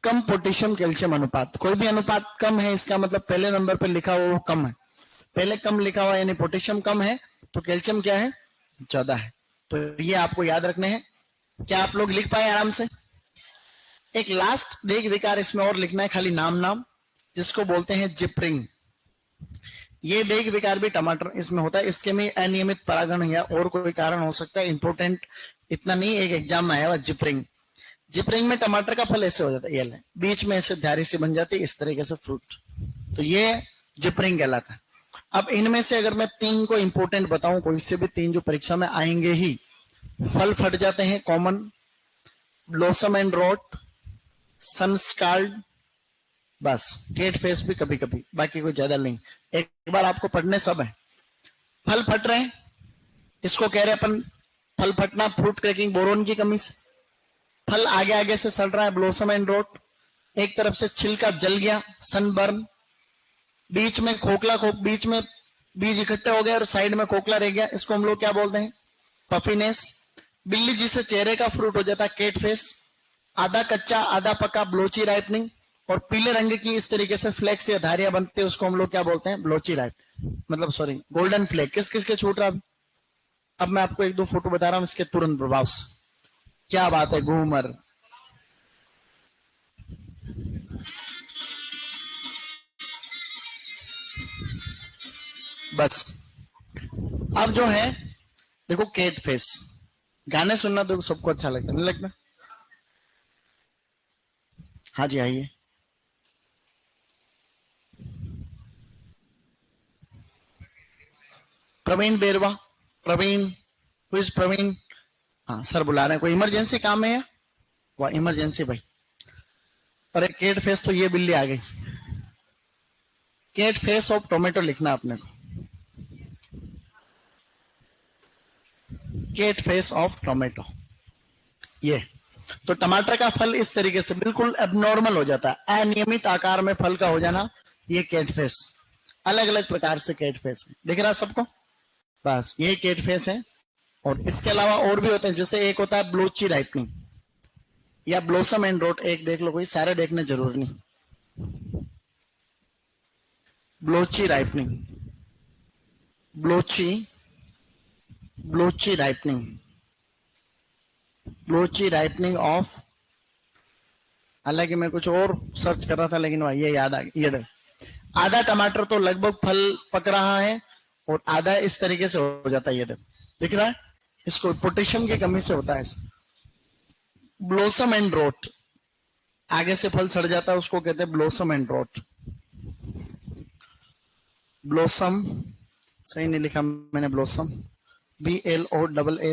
कम पोटेशियम कैल्शियम अनुपात। कोई भी अनुपात कम है, इसका मतलब पहले नंबर पर लिखा हुआ वो कम है। पहले कम लिखा हुआ यानी पोटेशियम कम है, तो कैल्शियम क्या है, ज्यादा है। तो ये आपको याद रखने हैं। क्या आप लोग लिख पाए आराम से? एक लास्ट देख विकार इसमें और लिखना है, खाली नाम नाम, जिसको बोलते हैं जिपरिंग। ये देख विकार भी टमाटर इसमें होता है। इसके में अनियमित परागण या और कोई कारण हो सकता है, इंपोर्टेंट इतना नहीं, एक एग्जाम में आया हुआ जिपरिंग। जिपरिंग में टमाटर का फल ऐसे हो जाता है, ये ले, बीच में ऐसे धारी सी बन जाती है, इस तरीके से फ्रूट, तो ये जिपरिंग कहलाता है। अब इनमें से अगर मैं 3 को इंपोर्टेंट बताऊं, कोई से भी 3 जो परीक्षा में आएंगे ही, फल फट जाते हैं कॉमन, ब्लॉसम एंड रॉट, सनस्काल्ड, बस गेट फेस भी कभी कभी, बाकी कोई ज्यादा नहीं। एक बार आपको पढ़ने सब है। फल फट रहे हैं, इसको कह रहे हैं अपन फल फटना, फ्रूट क्रैकिंग, बोरोन की कमी से। फल आगे आगे से सड़ रहा है, ब्लॉसम एंड रॉट, एक तरफ से छिलका जल गया, सनबर्न, बीच में खोखला, बीच में बीज इकट्ठे हो गए और साइड में खोखला रह गया, इसको हम लोग क्या बोलते हैं, पफिनेस। बिल्ली जिसे चेहरे का फ्रूट हो जाता है, केट फेस। आधा कच्चा आधा पका, ब्लोची राइपनिंग। और पीले रंग की इस तरीके से फ्लेक्स या धारियां बनती है, उसको हम लोग क्या बोलते हैं, ब्लोची राइप, मतलब सॉरी गोल्डन फ्लेक। किस किस के छूट रहा? अब मैं आपको 1-2 फोटो बता रहा हूं इसके तुरंत प्रभाव से। क्या बात है, घूमर, बस। अब जो है देखो, केट फेस, गाने सुनना तो सबको अच्छा लगता है, नहीं लगता? हाँ जी, आइए। प्रवीण बेरवा, प्रवीण, हु इज प्रवीण? हाँ सर बुला रहे हैं, कोई इमरजेंसी काम है या? वाह इमरजेंसी भाई। अरे केट फेस, तो ये बिल्ली आ गई। केट फेस ऑफ टोमेटो लिखना आपने को, केट फेस ऑफ टोमेटो। ये तो टमाटर का फल इस तरीके से बिल्कुल एबनॉर्मल हो जाता है, अनियमित आकार में फल का हो जाना, ये केट फेस। अलग अलग प्रकार से केट फेस है, दिख रहा है सबको? बस ये केट फेस है। और इसके अलावा और भी होते हैं, जैसे एक होता है ब्लोची राइपनिंग या ब्लोसम एंड रोट, एक देख लो, कोई सारे देखने जरूरी नहीं। Balochi ripening, Balochi, Balochi ripening, blotchy ripening of, हालांकि मैं कुछ और सर्च कर रहा था लेकिन वह ये याद आ गया। ये देख, आधा टमाटर तो लगभग फल पक रहा है और आधा इस तरीके से हो जाता है, ये देख, दिख रहा है? इसको पोटेशियम की कमी से होता है। ब्लोसम एंड रोट, आगे से फल सड़ जाता है, उसको कहते हैं ब्लोसम एंड रोट। ब्लोसम, सही नहीं लिखा मैंने, ब्लोसम, BLOSSOMENDROT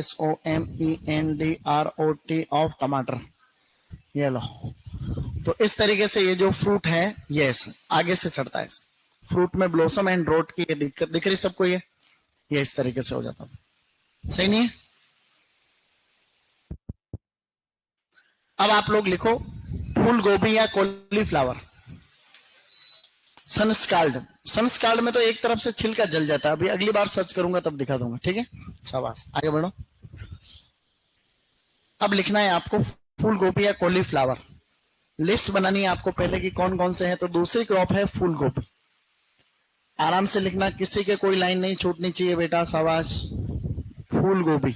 ऑफ टमाटर, ये लो। तो इस तरीके से ये जो फ्रूट है, ये आगे से सड़ता है। फ्रूट में ब्लोसम एंड रोट की ये दिक्कत दिख रही सबको, ये इस तरीके से हो जाता है, सही नहीं है? अब आप लोग लिखो, फूल गोभी या कॉलीफ्लावर, सनस्काल्ड। सनस्काल्ड में तो एक तरफ से छिलका जल जाता है, अभी अगली बार सर्च करूंगा तब दिखा दूंगा, ठीक है? शाबाश, आगे बढ़ो। अब लिखना है आपको फूल गोभी या कॉलीफ्लावर, लिस्ट बनानी है आपको पहले की कौन कौन से हैं। तो दूसरी क्रॉप है फूल गोभी, आराम से लिखना, किसी के कोई लाइन नहीं छूटनी चाहिए बेटा, शाबाश। फूल गोभी,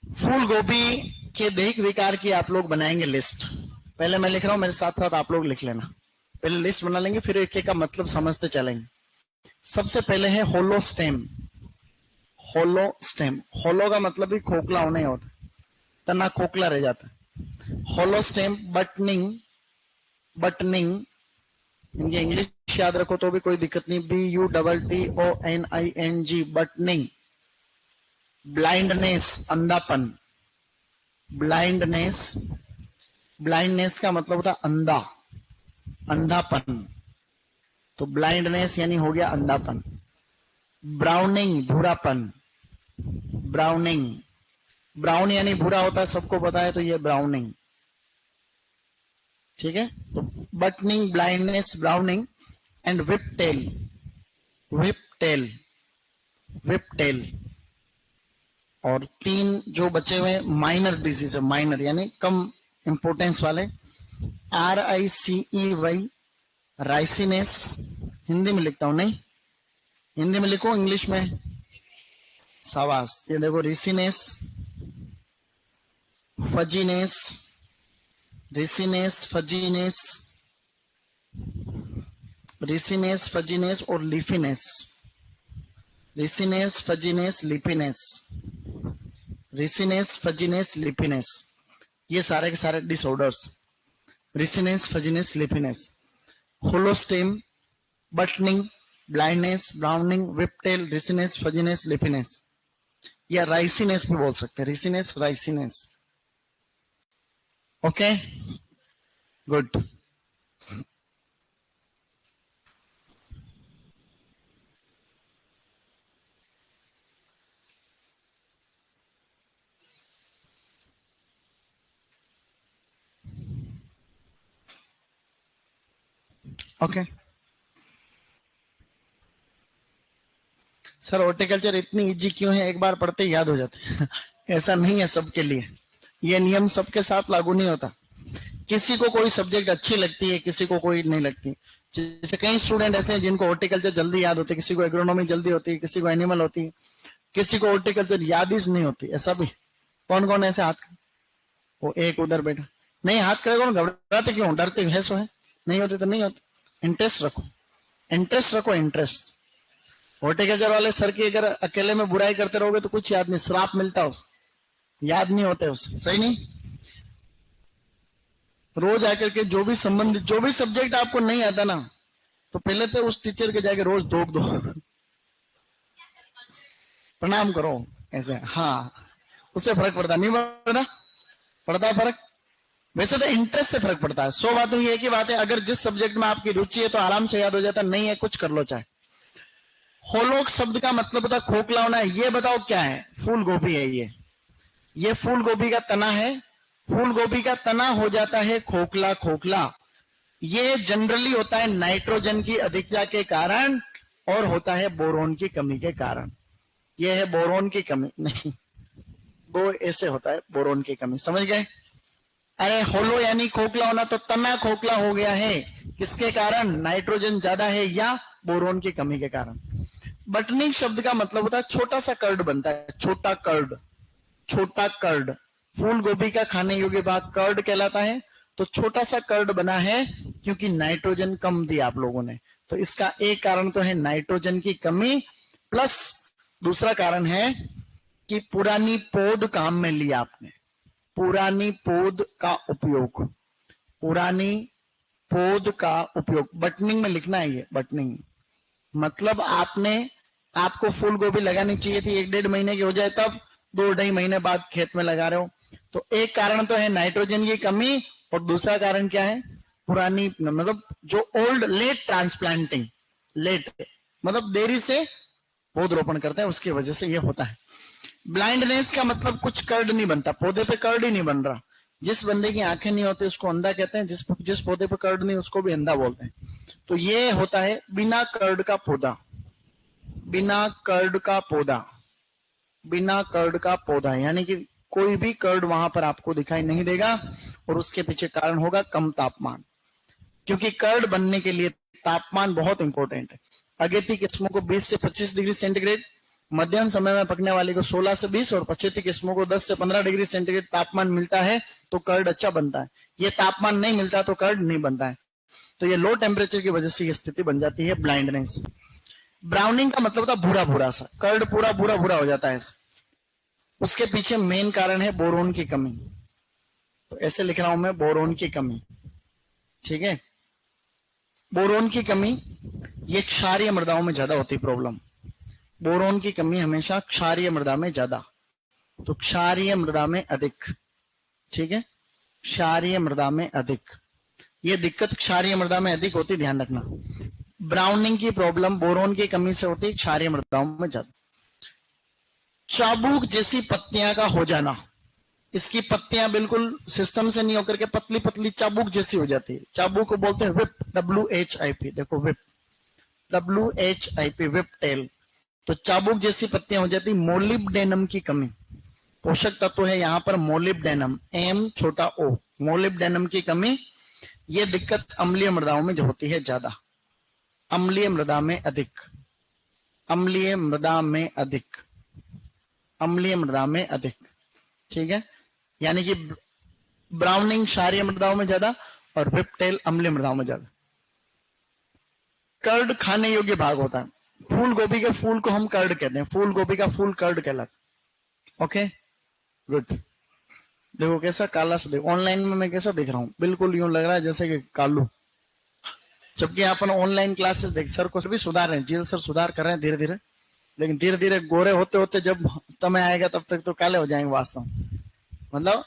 फूल गोभी के दैहिक विकार की आप लोग बनाएंगे लिस्ट। पहले मैं लिख रहा हूं, मेरे साथ साथ आप लोग लिख लेना। पहले लिस्ट बना लेंगे, फिर एक एक का मतलब समझते चलेंगे। सबसे पहले है होलो स्टेम। होलो स्टेम, होलो का मतलब भी खोखला होना ही होता, तना खोखला रह जाता है। होलो स्टेम, बटनिंग, बटनिंग, इनकी इंग्लिश याद रखो तो भी कोई दिक्कत नहीं, BUTTONING, बटनिंग। ब्लाइंडनेस, अंधापन, ब्लाइंडनेस, ब्लाइंडनेस का मतलब होता है अंधा, अंधापन। तो ब्लाइंडनेस यानी हो गया अंधापन। ब्राउनिंग, भूरापन, ब्राउनिंग, ब्राउन यानी भूरा होता है, सबको पता है, तो ये ब्राउनिंग, ठीक है। तो buttoning, blindness, browning and whip tail, whip tail, whip tail. और तीन जो बचे हुए माइनर डिजीज है, माइनर यानी कम इंपोर्टेंस वाले, RICEY, राइसिनेस, हिंदी में लिखता हूं, नहीं हिंदी में लिखो, इंग्लिश में, सावास। ये देखो, रिसिनेस, फजीनेस, रिसिनेस, फजीनेस, रिसिनेस, फजीनेस और लिफिनेस, रिसिनेस, फजीनेस, लिपिनेस, रिसिनेस, फजीनेस, लिपिनेस, ये सारे के सारे disorders, riciness, fuzziness, leafiness, hollow stem, buttoning, blindness, browning, whiptail, riciness, fuzziness, leafiness, या राइसिनेस भी बोल सकते हैं, riciness, riceyness. Okay, good. Okay sir, horticulture इतनी इजी क्यों है, एक बार पढ़ते याद हो जाते हैं। ऐसा नहीं है सबके लिए, ये नियम सबके साथ लागू नहीं होता। किसी को कोई सब्जेक्ट अच्छी लगती है, किसी को कोई नहीं लगती। जैसे कई स्टूडेंट ऐसे हैं जिनको हॉर्टिकल्चर जल्दी याद होती है, किसी को एग्रोनॉमी जल्दी होती है, किसी को एनिमल होती है, किसी को हॉर्टिकल्चर याद ही नहीं होती। ऐसा भी कौन कौन ऐसे हाथ, वो एक उधर बैठा, नहीं हाथ करेगा, घबराते क्यों, डरते है सो है, नहीं होते तो नहीं होते। इंटरेस्ट रखो, इंटरेस्ट रखो, इंटरेस्ट। हॉर्टिकल्चर वाले सर की अगर अकेले में बुराई करते रहोगे तो कुछ याद नहीं, श्राप मिलता उस, याद नहीं होते उससे, सही नहीं। रोज आकर के जो भी संबंधित, जो भी सब्जेक्ट आपको नहीं आता ना, तो पहले तो उस टीचर के जाके रोज धोख दो, प्रणाम करो ऐसे, हाँ, उससे फर्क पड़ता नहीं पड़ता, पड़ता है फर्क। वैसे तो इंटरेस्ट से फर्क पड़ता है। 100 बातों की एक ही बात है, अगर जिस सब्जेक्ट में आपकी रुचि है तो आराम से याद हो जाता, नहीं है कुछ कर लो चाहे। होलोक शब्द का मतलब होता है खोखला होना है। ये बताओ क्या है, फूल गोभी है ये फूल गोभी का तना है, फूल गोभी का तना हो जाता है खोखला, खोखला। ये जनरली होता है नाइट्रोजन की अधिकता के कारण और होता है बोरोन की कमी के कारण। ये है बोरोन की कमी, नहीं वो ऐसे होता है बोरोन की कमी, समझ गए। अरे होलो यानी खोखला होना, तो तना खोखला हो गया है, किसके कारण, नाइट्रोजन ज्यादा है या बोरोन की कमी के कारण। बटनिंग शब्द का मतलब होता है छोटा सा कर्ड बनता है, छोटा कर्ड, छोटा कर्ड। फूल गोभी का खाने योग्य भाग कर्ड कहलाता है। तो छोटा सा कर्ड बना है क्योंकि नाइट्रोजन कम दिया आप लोगों ने। तो इसका एक कारण तो है नाइट्रोजन की कमी, प्लस दूसरा कारण है कि पुरानी पौध काम में लिया आपने, पुरानी पौध का उपयोग, पुरानी पौध का उपयोग। बटनिंग में लिखना है ये, बटनिंग मतलब आपको फूल गोभी लगानी चाहिए थी 1-1.5 महीने की हो जाए, तब 2-2.5 महीने बाद खेत में लगा रहे हो। तो एक कारण तो है नाइट्रोजन की कमी, और दूसरा कारण क्या है, पुरानी मतलब जो ओल्ड, लेट ट्रांसप्लांटिंग, लेट मतलब देरी से पौधरोपण करते हैं, उसकी वजह से ये होता है। ब्लाइंडनेस का मतलब कुछ कर्ड नहीं बनता, पौधे पे कर्ड ही नहीं बन रहा। जिस बंदे की आंखें नहीं होती उसको अंधा कहते हैं, जिस पौधे पे कर्ड नहीं उसको भी अंधा बोलते हैं। तो ये होता है बिना कर्ड का पौधा, बिना कर्ड का पौधा, बिना कर्ड का पौधा, यानी कि कोई भी कर्ड वहां पर आपको दिखाई नहीं देगा। और उसके पीछे कारण होगा कम तापमान, क्योंकि कर्ड बनने के लिए तापमान बहुत इंपॉर्टेंट है। अगेती किस्मों को 20 से 25 डिग्री सेंटीग्रेड, मध्यम समय में पकने वाली को 16 से 20 और पछेती किस्मों को 10 से 15 डिग्री सेंटीग्रेड तापमान मिलता है तो कर्ड अच्छा बनता है। ये तापमान नहीं मिलता तो कर्ड नहीं बनता है। तो ये लो टेम्परेचर की वजह से ये स्थिति बन जाती है ब्लाइंडनेस। ब्राउनिंग का मतलब होता है भूरा भूरा सा, कर्ड पूरा भूरा भूरा हो जाता है। उसके पीछे मेन कारण है बोरोन की कमी। तो ऐसे लिख रहा हूं मैं, बोरोन की कमी, ठीक है। बोरोन की कमी ये क्षारीय मृदाओं में ज्यादा होती प्रॉब्लम। बोरोन की कमी हमेशा क्षारीय मृदा में ज्यादा, तो क्षारीय मृदा में अधिक, ठीक है। क्षारीय मृदा में अधिक। ये दिक्कत क्षारीय मृदा में अधिक होती, ध्यान रखना। ब्राउनिंग की प्रॉब्लम बोरोन की कमी से होती है, क्षारीय मृदाओं में ज्यादा। चाबुक जैसी पत्तियां का हो जाना, इसकी पत्तियां बिल्कुल सिस्टम से नहीं होकर के पतली पतली चाबुक जैसी हो जाती है। चाबुक को बोलते हैं विप, WHIP, देखो विप, WHIP, विप टेल। तो चाबुक जैसी पत्तियां हो जाती। मोलिब्डेनम की कमी, पोषक तत्व है यहाँ पर मोलिब्डेनम, M_O, मोलिब्डेनम की कमी। ये दिक्कत अम्लीय मृदाओं में जो होती है ज्यादा, अम्लीय मृदा में अधिक, अम्लीय मृदा में अधिक, अम्लीय मृदा में अधिक। ठीक है, यानी कि ब्राउनिंग क्षारीय मृदाओं में ज्यादा और विपटेल अम्लीय मृदाओं में ज्यादा। कर्ड खाने योग्य भाग होता है। फूल गोभी के फूल को हम कर्ड कहते हैं, फूल गोभी का फूल कर्ड कहलाता। Okay good. देखो कैसा काला सा, देखो ऑनलाइन में मैं कैसा दिख रहा हूँ, बिल्कुल यूं लग रहा है जैसे कि कालू, जबकि अपन ऑनलाइन क्लासेस देख, सर को सभी सुधार रहे हैं, जील सर सुधार कर रहे हैं धीरे धीरे, लेकिन धीरे धीरे गोरे होते होते जब समय आएगा तब तक तो काले हो जाएंगे वास्तव। मतलब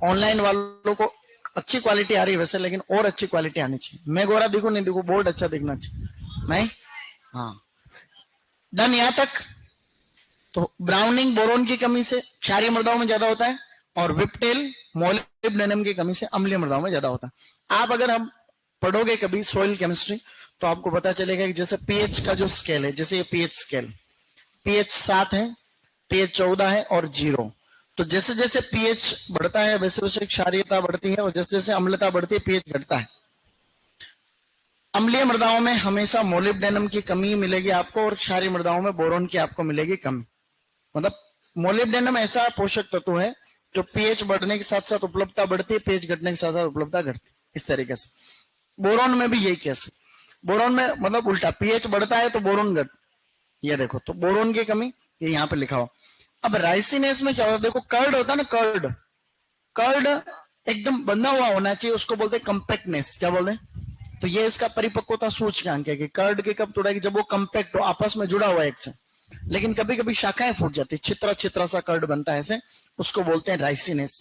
ऑनलाइन वालों को अच्छी क्वालिटी आ रही है वैसे, लेकिन और अच्छी क्वालिटी आनी चाहिए। मैं गोरा दिखूं नहीं दिखूं, बोर्ड अच्छा दिखना चाहिए, नहीं? हाँ, डन यहां तक। तो ब्राउनिंग बोरोन की कमी से क्षारीय मृदाओं में ज्यादा होता है, और विपटेल मोलिब्डेनम की कमी से अम्लीय मृदाओं में ज्यादा होता है। आप अगर हम पढ़ोगे कभी सॉइल केमिस्ट्री तो आपको पता चलेगा कि जैसे पीएच का जो स्केल है, जैसे ये पीएच स्केल, पीएच 7 है, पीएच 14 है और 0। तो जैसे जैसे पीएच बढ़ता है वैसे वैसे क्षारीयता बढ़ती है, और जैसे जैसे अम्लता बढ़ती है पीएच घटता है। अम्लीय मृदाओं में हमेशा मोलिब्डेनम की कमी मिलेगी आपको, और क्षारीय मृदाओं में बोरोन की आपको मिलेगी कमी। मतलब मोलिब्डेनम ऐसा पोषक तत्व है जो पीएच बढ़ने के साथ साथ उपलब्धता बढ़ती है, पीएच घटने के साथ साथ उपलब्धता घटती है, इस तरीके से। बोरोन में भी यही केस है। बोरोन में मतलब उल्टा, पीएच बढ़ता है तो बोरोन घट, ये देखो, तो बोरोन की कमी ये यहाँ पे लिखा हो। अब राइसिनेस में क्या होता है, देखो कर्ड होता है ना, कर्ड, कर्ड एकदम बंधा हुआ होना चाहिए, उसको बोलते हैं कंपैक्टनेस। क्या बोलते हैं? तो ये इसका परिपक्वता सूचकांक है कि कर्ड की कब तोड़ेगी, जब वो कंपैक्ट हो, आपस में जुड़ा हुआ है एक से। लेकिन कभी कभी शाखाएं फूट जाती, छित्रा छित्रा सा कर्ड बनता है ऐसे, उसको बोलते हैं राइसिनेस।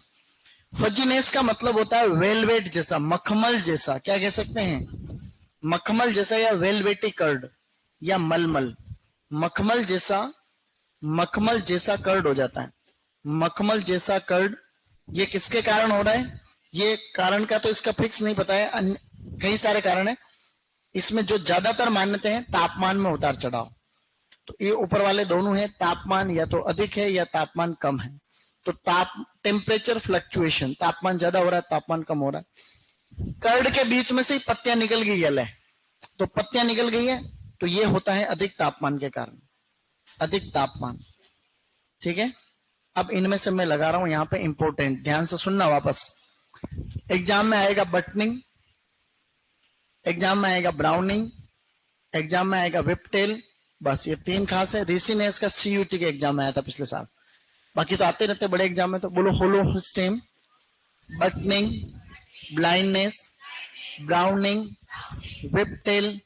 फजीनेस का मतलब होता है वेलवेट जैसा, मखमल जैसा, क्या कह सकते हैं, मखमल जैसा, या वेलवेटी कर्ड, या मलमल, मखमल जैसा, मखमल जैसा कर्ड हो जाता है। मखमल जैसा कर्ड, ये किसके कारण हो रहा है? ये कारण का तो इसका फिक्स नहीं पता है, कई सारे कारण है। इसमें जो ज्यादातर मान्यते हैं तापमान में उतार चढ़ाव, तो ये ऊपर वाले दोनों हैं, तापमान या तो अधिक है या तापमान कम है। तो टेम्परेचर फ्लक्चुएशन, तापमान ज्यादा हो रहा है, तापमान कम हो रहा है। कर्ड के बीच में से पत्तियां निकल गई है, तो पत्तियां निकल गई है, तो ये होता है अधिक तापमान के कारण, अधिक तापमान। ठीक है, अब इनमें से मैं लगा रहा हूं यहां पे इंपॉर्टेंट, ध्यान से सुनना वापस। एग्जाम में आएगा बटनिंग, एग्जाम में आएगा ब्राउनिंग, एग्जाम में आएगा विपटेल, बस ये 3 खास है। रिसिनेस का CUT के एग्जाम में आया था पिछले साल, बाकी तो आते रहते बड़े एग्जाम में। तो बोलो, होलोस्टेम, buttoning, blindness, browning, whiptail,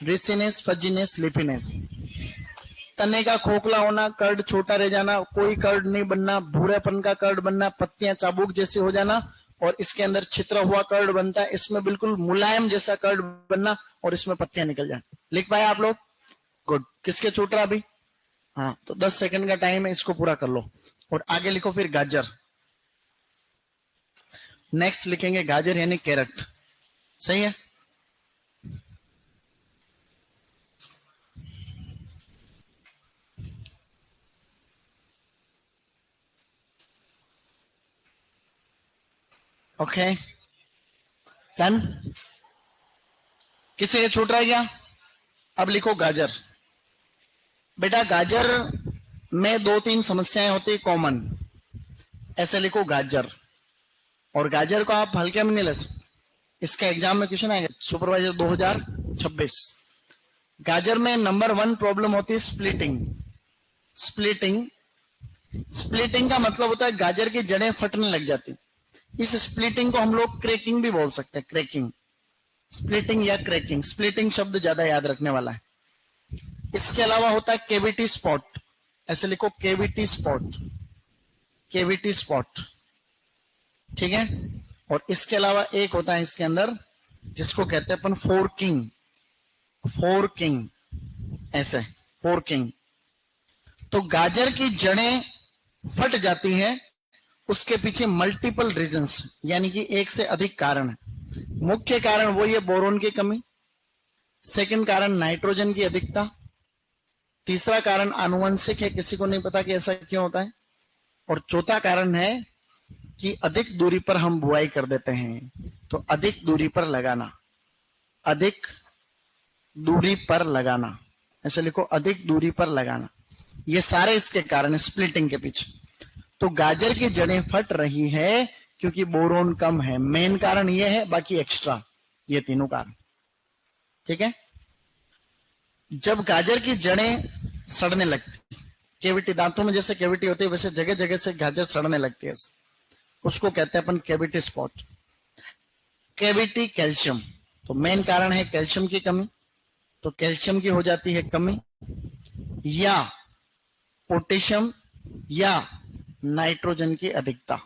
riciness, fuzziness, लिपिनेस। तने का खोखला होना, कर्ड छोटा रह जाना, कोई कर्ड नहीं बनना, भूरेपन का कर्ड बनना, पत्तियां चाबुक जैसी हो जाना, और इसके अंदर छित्रा हुआ कर्ड बनता है, इसमें बिल्कुल मुलायम जैसा कर्ड बनना, और इसमें पत्तियां निकल जाना। लिख पाए आप लोग? गुड। किसके छूट रहा अभी? हाँ, तो 10 सेकंड का टाइम है, इसको पूरा कर लो। और आगे लिखो फिर गाजर, नेक्स्ट लिखेंगे गाजर यानी कैरेट। सही है? Okay done. किसी के छूट रहा है क्या? अब लिखो गाजर। बेटा गाजर में 2-3 समस्याएं होती कॉमन, ऐसे लिखो गाजर। और गाजर को आप हल्के में नहीं ले सकते, इसका एग्जाम में क्वेश्चन आएगा सुपरवाइजर 2026। गाजर में नंबर 1 प्रॉब्लम होती है स्प्लिटिंग। स्प्लिटिंग, स्प्लिटिंग का मतलब होता है गाजर की जड़ें फटने लग जाती। इस स्प्लिटिंग को हम लोग क्रैकिंग भी बोल सकते हैं, क्रैकिंग, स्प्लिटिंग या क्रैकिंग। स्प्लिटिंग शब्द ज्यादा याद रखने वाला है। इसके अलावा होता है केविटी स्पॉट, ऐसे लिखो केविटी स्पॉट, केविटी स्पॉट। ठीक है, और इसके अलावा एक होता है इसके अंदर जिसको कहते हैं अपन फोर्किंग, फोर्किंग, ऐसे फोर्किंग। तो गाजर की जड़ें फट जाती हैं, उसके पीछे मल्टीपल रीजंस यानी कि एक से अधिक कारण है। मुख्य कारण वो ये बोरोन की कमी, सेकंड कारण नाइट्रोजन की अधिकता, तीसरा कारण आनुवंशिक है, किसी को नहीं पता कि ऐसा क्यों होता है, और चौथा कारण है कि अधिक दूरी पर हम बुआई कर देते हैं। तो अधिक दूरी पर लगाना, अधिक दूरी पर लगाना, ऐसे लिखो, अधिक दूरी पर लगाना, ये सारे इसके कारण स्प्लिटिंग के पीछे। तो गाजर की जड़ें फट रही है क्योंकि बोरोन कम है, मेन कारण ये है, बाकी एक्स्ट्रा ये तीनों कारण। ठीक है। जब गाजर की जड़ें सड़ने लगती, केविटी, दांतों में जैसे केविटी होती है वैसे जगह जगह से गाजर सड़ने लगती है, उसको कहते हैं अपन केविटी स्पॉट। केविटी कैल्शियम, तो मेन कारण है कैल्शियम की कमी, तो कैल्शियम की हो जाती है कमी, या पोटेशियम या नाइट्रोजन की अधिकता।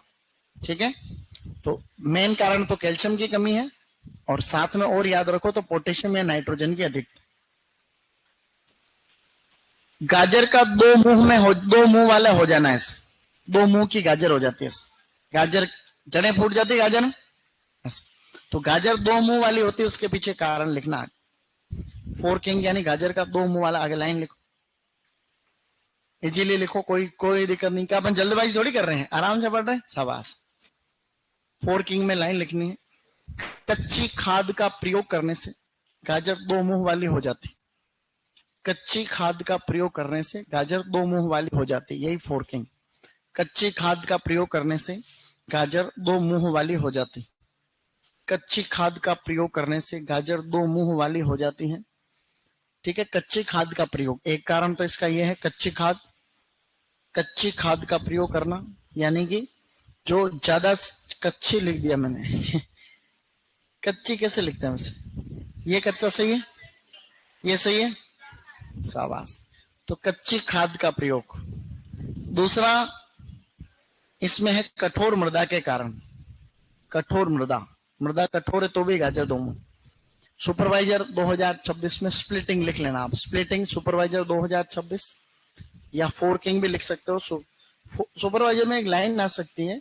ठीक है। तो मेन कारण तो कैल्शियम की कमी है, और साथ में और याद रखो तो पोटेशियम या नाइट्रोजन की अधिकता। गाजर का दो मुंह में हो, दो मुंह वाला हो जाना है, दो मुंह की गाजर हो जाती है, गाजर जड़ें फूट जाती है गाजर में। तो गाजर दो मुंह वाली होती है, उसके पीछे कारण लिखना, फोर्किंग यानी गाजर का दो मुंह वाला, आगे लाइन लिखो, इजीली लिखो, कोई कोई दिक्कत नहीं, क्या अपन जल्दबाजी थोड़ी कर रहे हैं, आराम से पढ़ रहे हैं, शाबाश। फोर्किंग में लाइन लिखनी है, कच्ची खाद का प्रयोग करने से गाजर दो मुंह वाली हो जाती, कच्ची खाद का प्रयोग करने से गाजर दो मुंह वाली हो जाती, यही फोर्किंग। कच्ची खाद का प्रयोग करने से गाजर दो मुंह वाली हो जाती, कच्ची खाद का प्रयोग करने से गाजर दो मुंह वाली हो जाती है। ठीक है। कच्ची खाद का प्रयोग, एक कारण तो इसका यह है, कच्ची खाद, कच्ची खाद का प्रयोग करना, यानी कि जो ज्यादा, कच्ची लिख दिया मैंने कच्ची कैसे लिखते हैं वैसे, ये कच्चा सही है, ये सही है, शाबाश। तो कच्ची खाद का प्रयोग। दूसरा इसमें है कठोर मृदा के कारण, कठोर मृदा, मृदा कठोर है तो भी गाजर दो मुंह। सुपरवाइजर 2026 में स्प्लिटिंग लिख लेना आप, स्प्लिटिंग सुपरवाइजर 2026, या फोर्किंग भी लिख सकते हो। सुपरवाइजर में एक लाइन आ सकती है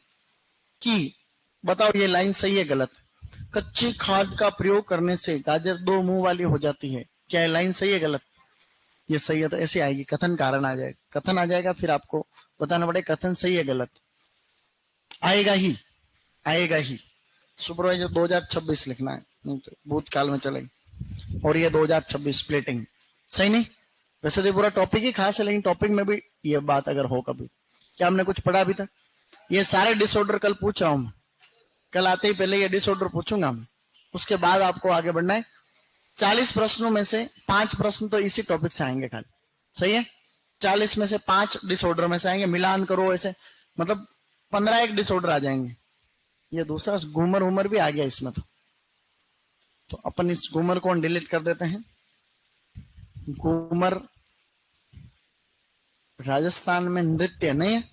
कि बताओ ये लाइन सही है गलत, कच्ची खाद का प्रयोग करने से गाजर दो मुंह वाली हो जाती है, क्या लाइन सही है गलत, ये सही है, तो ऐसे आएगी, कथन कारण आ जाएगा, कथन आ जाएगा, फिर आपको बताना पड़ेगा कथन सही है गलत, आएगा ही, आएगा ही। सुपरवाइजर 2026 लिखना है, नहीं तो भूतकाल में चलेगी, और ये 2026 स्प्लिटिंग सही नहीं। वैसे तो पूरा टॉपिक ही खास है, लेकिन टॉपिक में भी ये बात अगर हो कभी, क्या हमने कुछ पढ़ा अभी तक, ये सारे डिसऑर्डर कल पूछ रहा हूं, कल आते ही पहले ये डिसऑर्डर पूछूंगा मैं, उसके बाद आपको आगे बढ़ना है। 40 प्रश्नों में से 5 प्रश्न तो इसी टॉपिक से आएंगे खाली, सही है। 40 में से 5 डिसऑर्डर में से आएंगे, मिलान करो ऐसे, मतलब 15 एक डिसऑर्डर आ जाएंगे। ये दूसरा घूमर उमर भी आ गया इसमें, तो अपन इस घूमर को डिलीट कर देते हैं। घूमर राजस्थान में नृत्य नहीं है,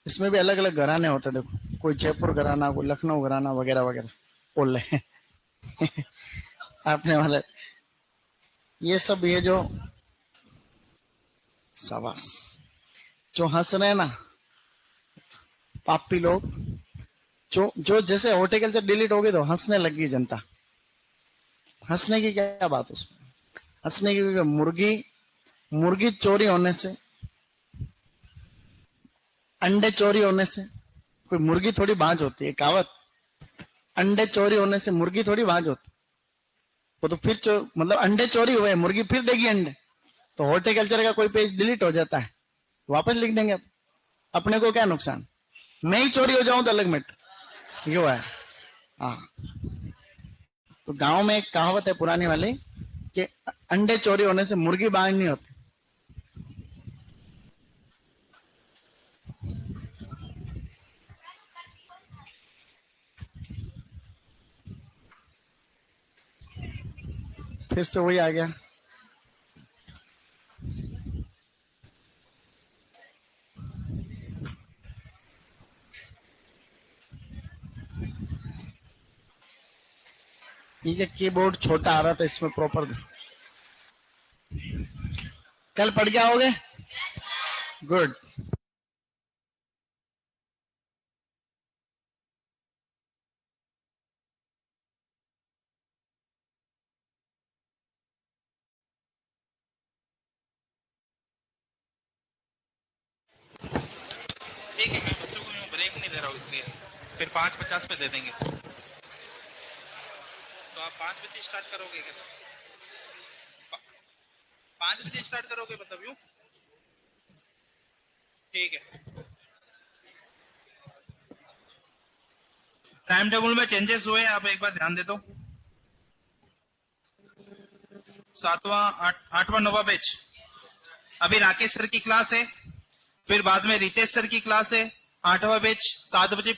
इसमें भी अलग अलग घराने होते हैं, देखो कोई जयपुर घराना, कोई लखनऊ घराना वगैरह वगैरह बोल रहे हैं आपने वाले ये सब, ये जो शाबाश, जो हंस रहे हैं ना पापी लोग, जो जो जैसे हॉर्टिकल्चर डिलीट हो गई तो हंसने लगी जनता, हंसने की क्या बात उसमें, हंसने की, मुर्गी, मुर्गी चोरी होने से, अंडे चोरी होने से, कोई मुर्गी थोड़ी बाज होती है, कहावत, अंडे चोरी होने से मुर्गी थोड़ी बाज होती, वो तो फिर मतलब अंडे चोरी हुए, मुर्गी फिर देगी अंडे, तो हॉर्टिकल्चर का कोई पेज डिलीट हो जाता है, वापस लिख देंगे, अपने को क्या नुकसान, मैं ही चोरी हो जाऊं तो अलग मैटर, ये है। हाँ, तो गांव में एक कहावत है पुरानी वाली कि अंडे चोरी होने से मुर्गी बाज नहीं होती। फिर से वही आ गया, ठीक है, कीबोर्ड छोटा आ रहा था, इसमें प्रॉपर कल पढ़ के आओगे? गुड। ठीक है, मैं बच्चों को यूं ब्रेक नहीं दे रहा हूँ, इसलिए फिर 5:50 पे दे देंगे। तो आप 5 बजे स्टार्ट करोगे क्या? 5 बजे स्टार्ट करोगे मतलब यूं? ठीक है। टाइम टेबल में चेंजेस हुए, आप एक बार ध्यान दे दो। 7वां 8वां 9वां बैच अभी राकेश सर की क्लास है, फिर बाद में रितेश सर की क्लास है। 8वां बैच 7 बजे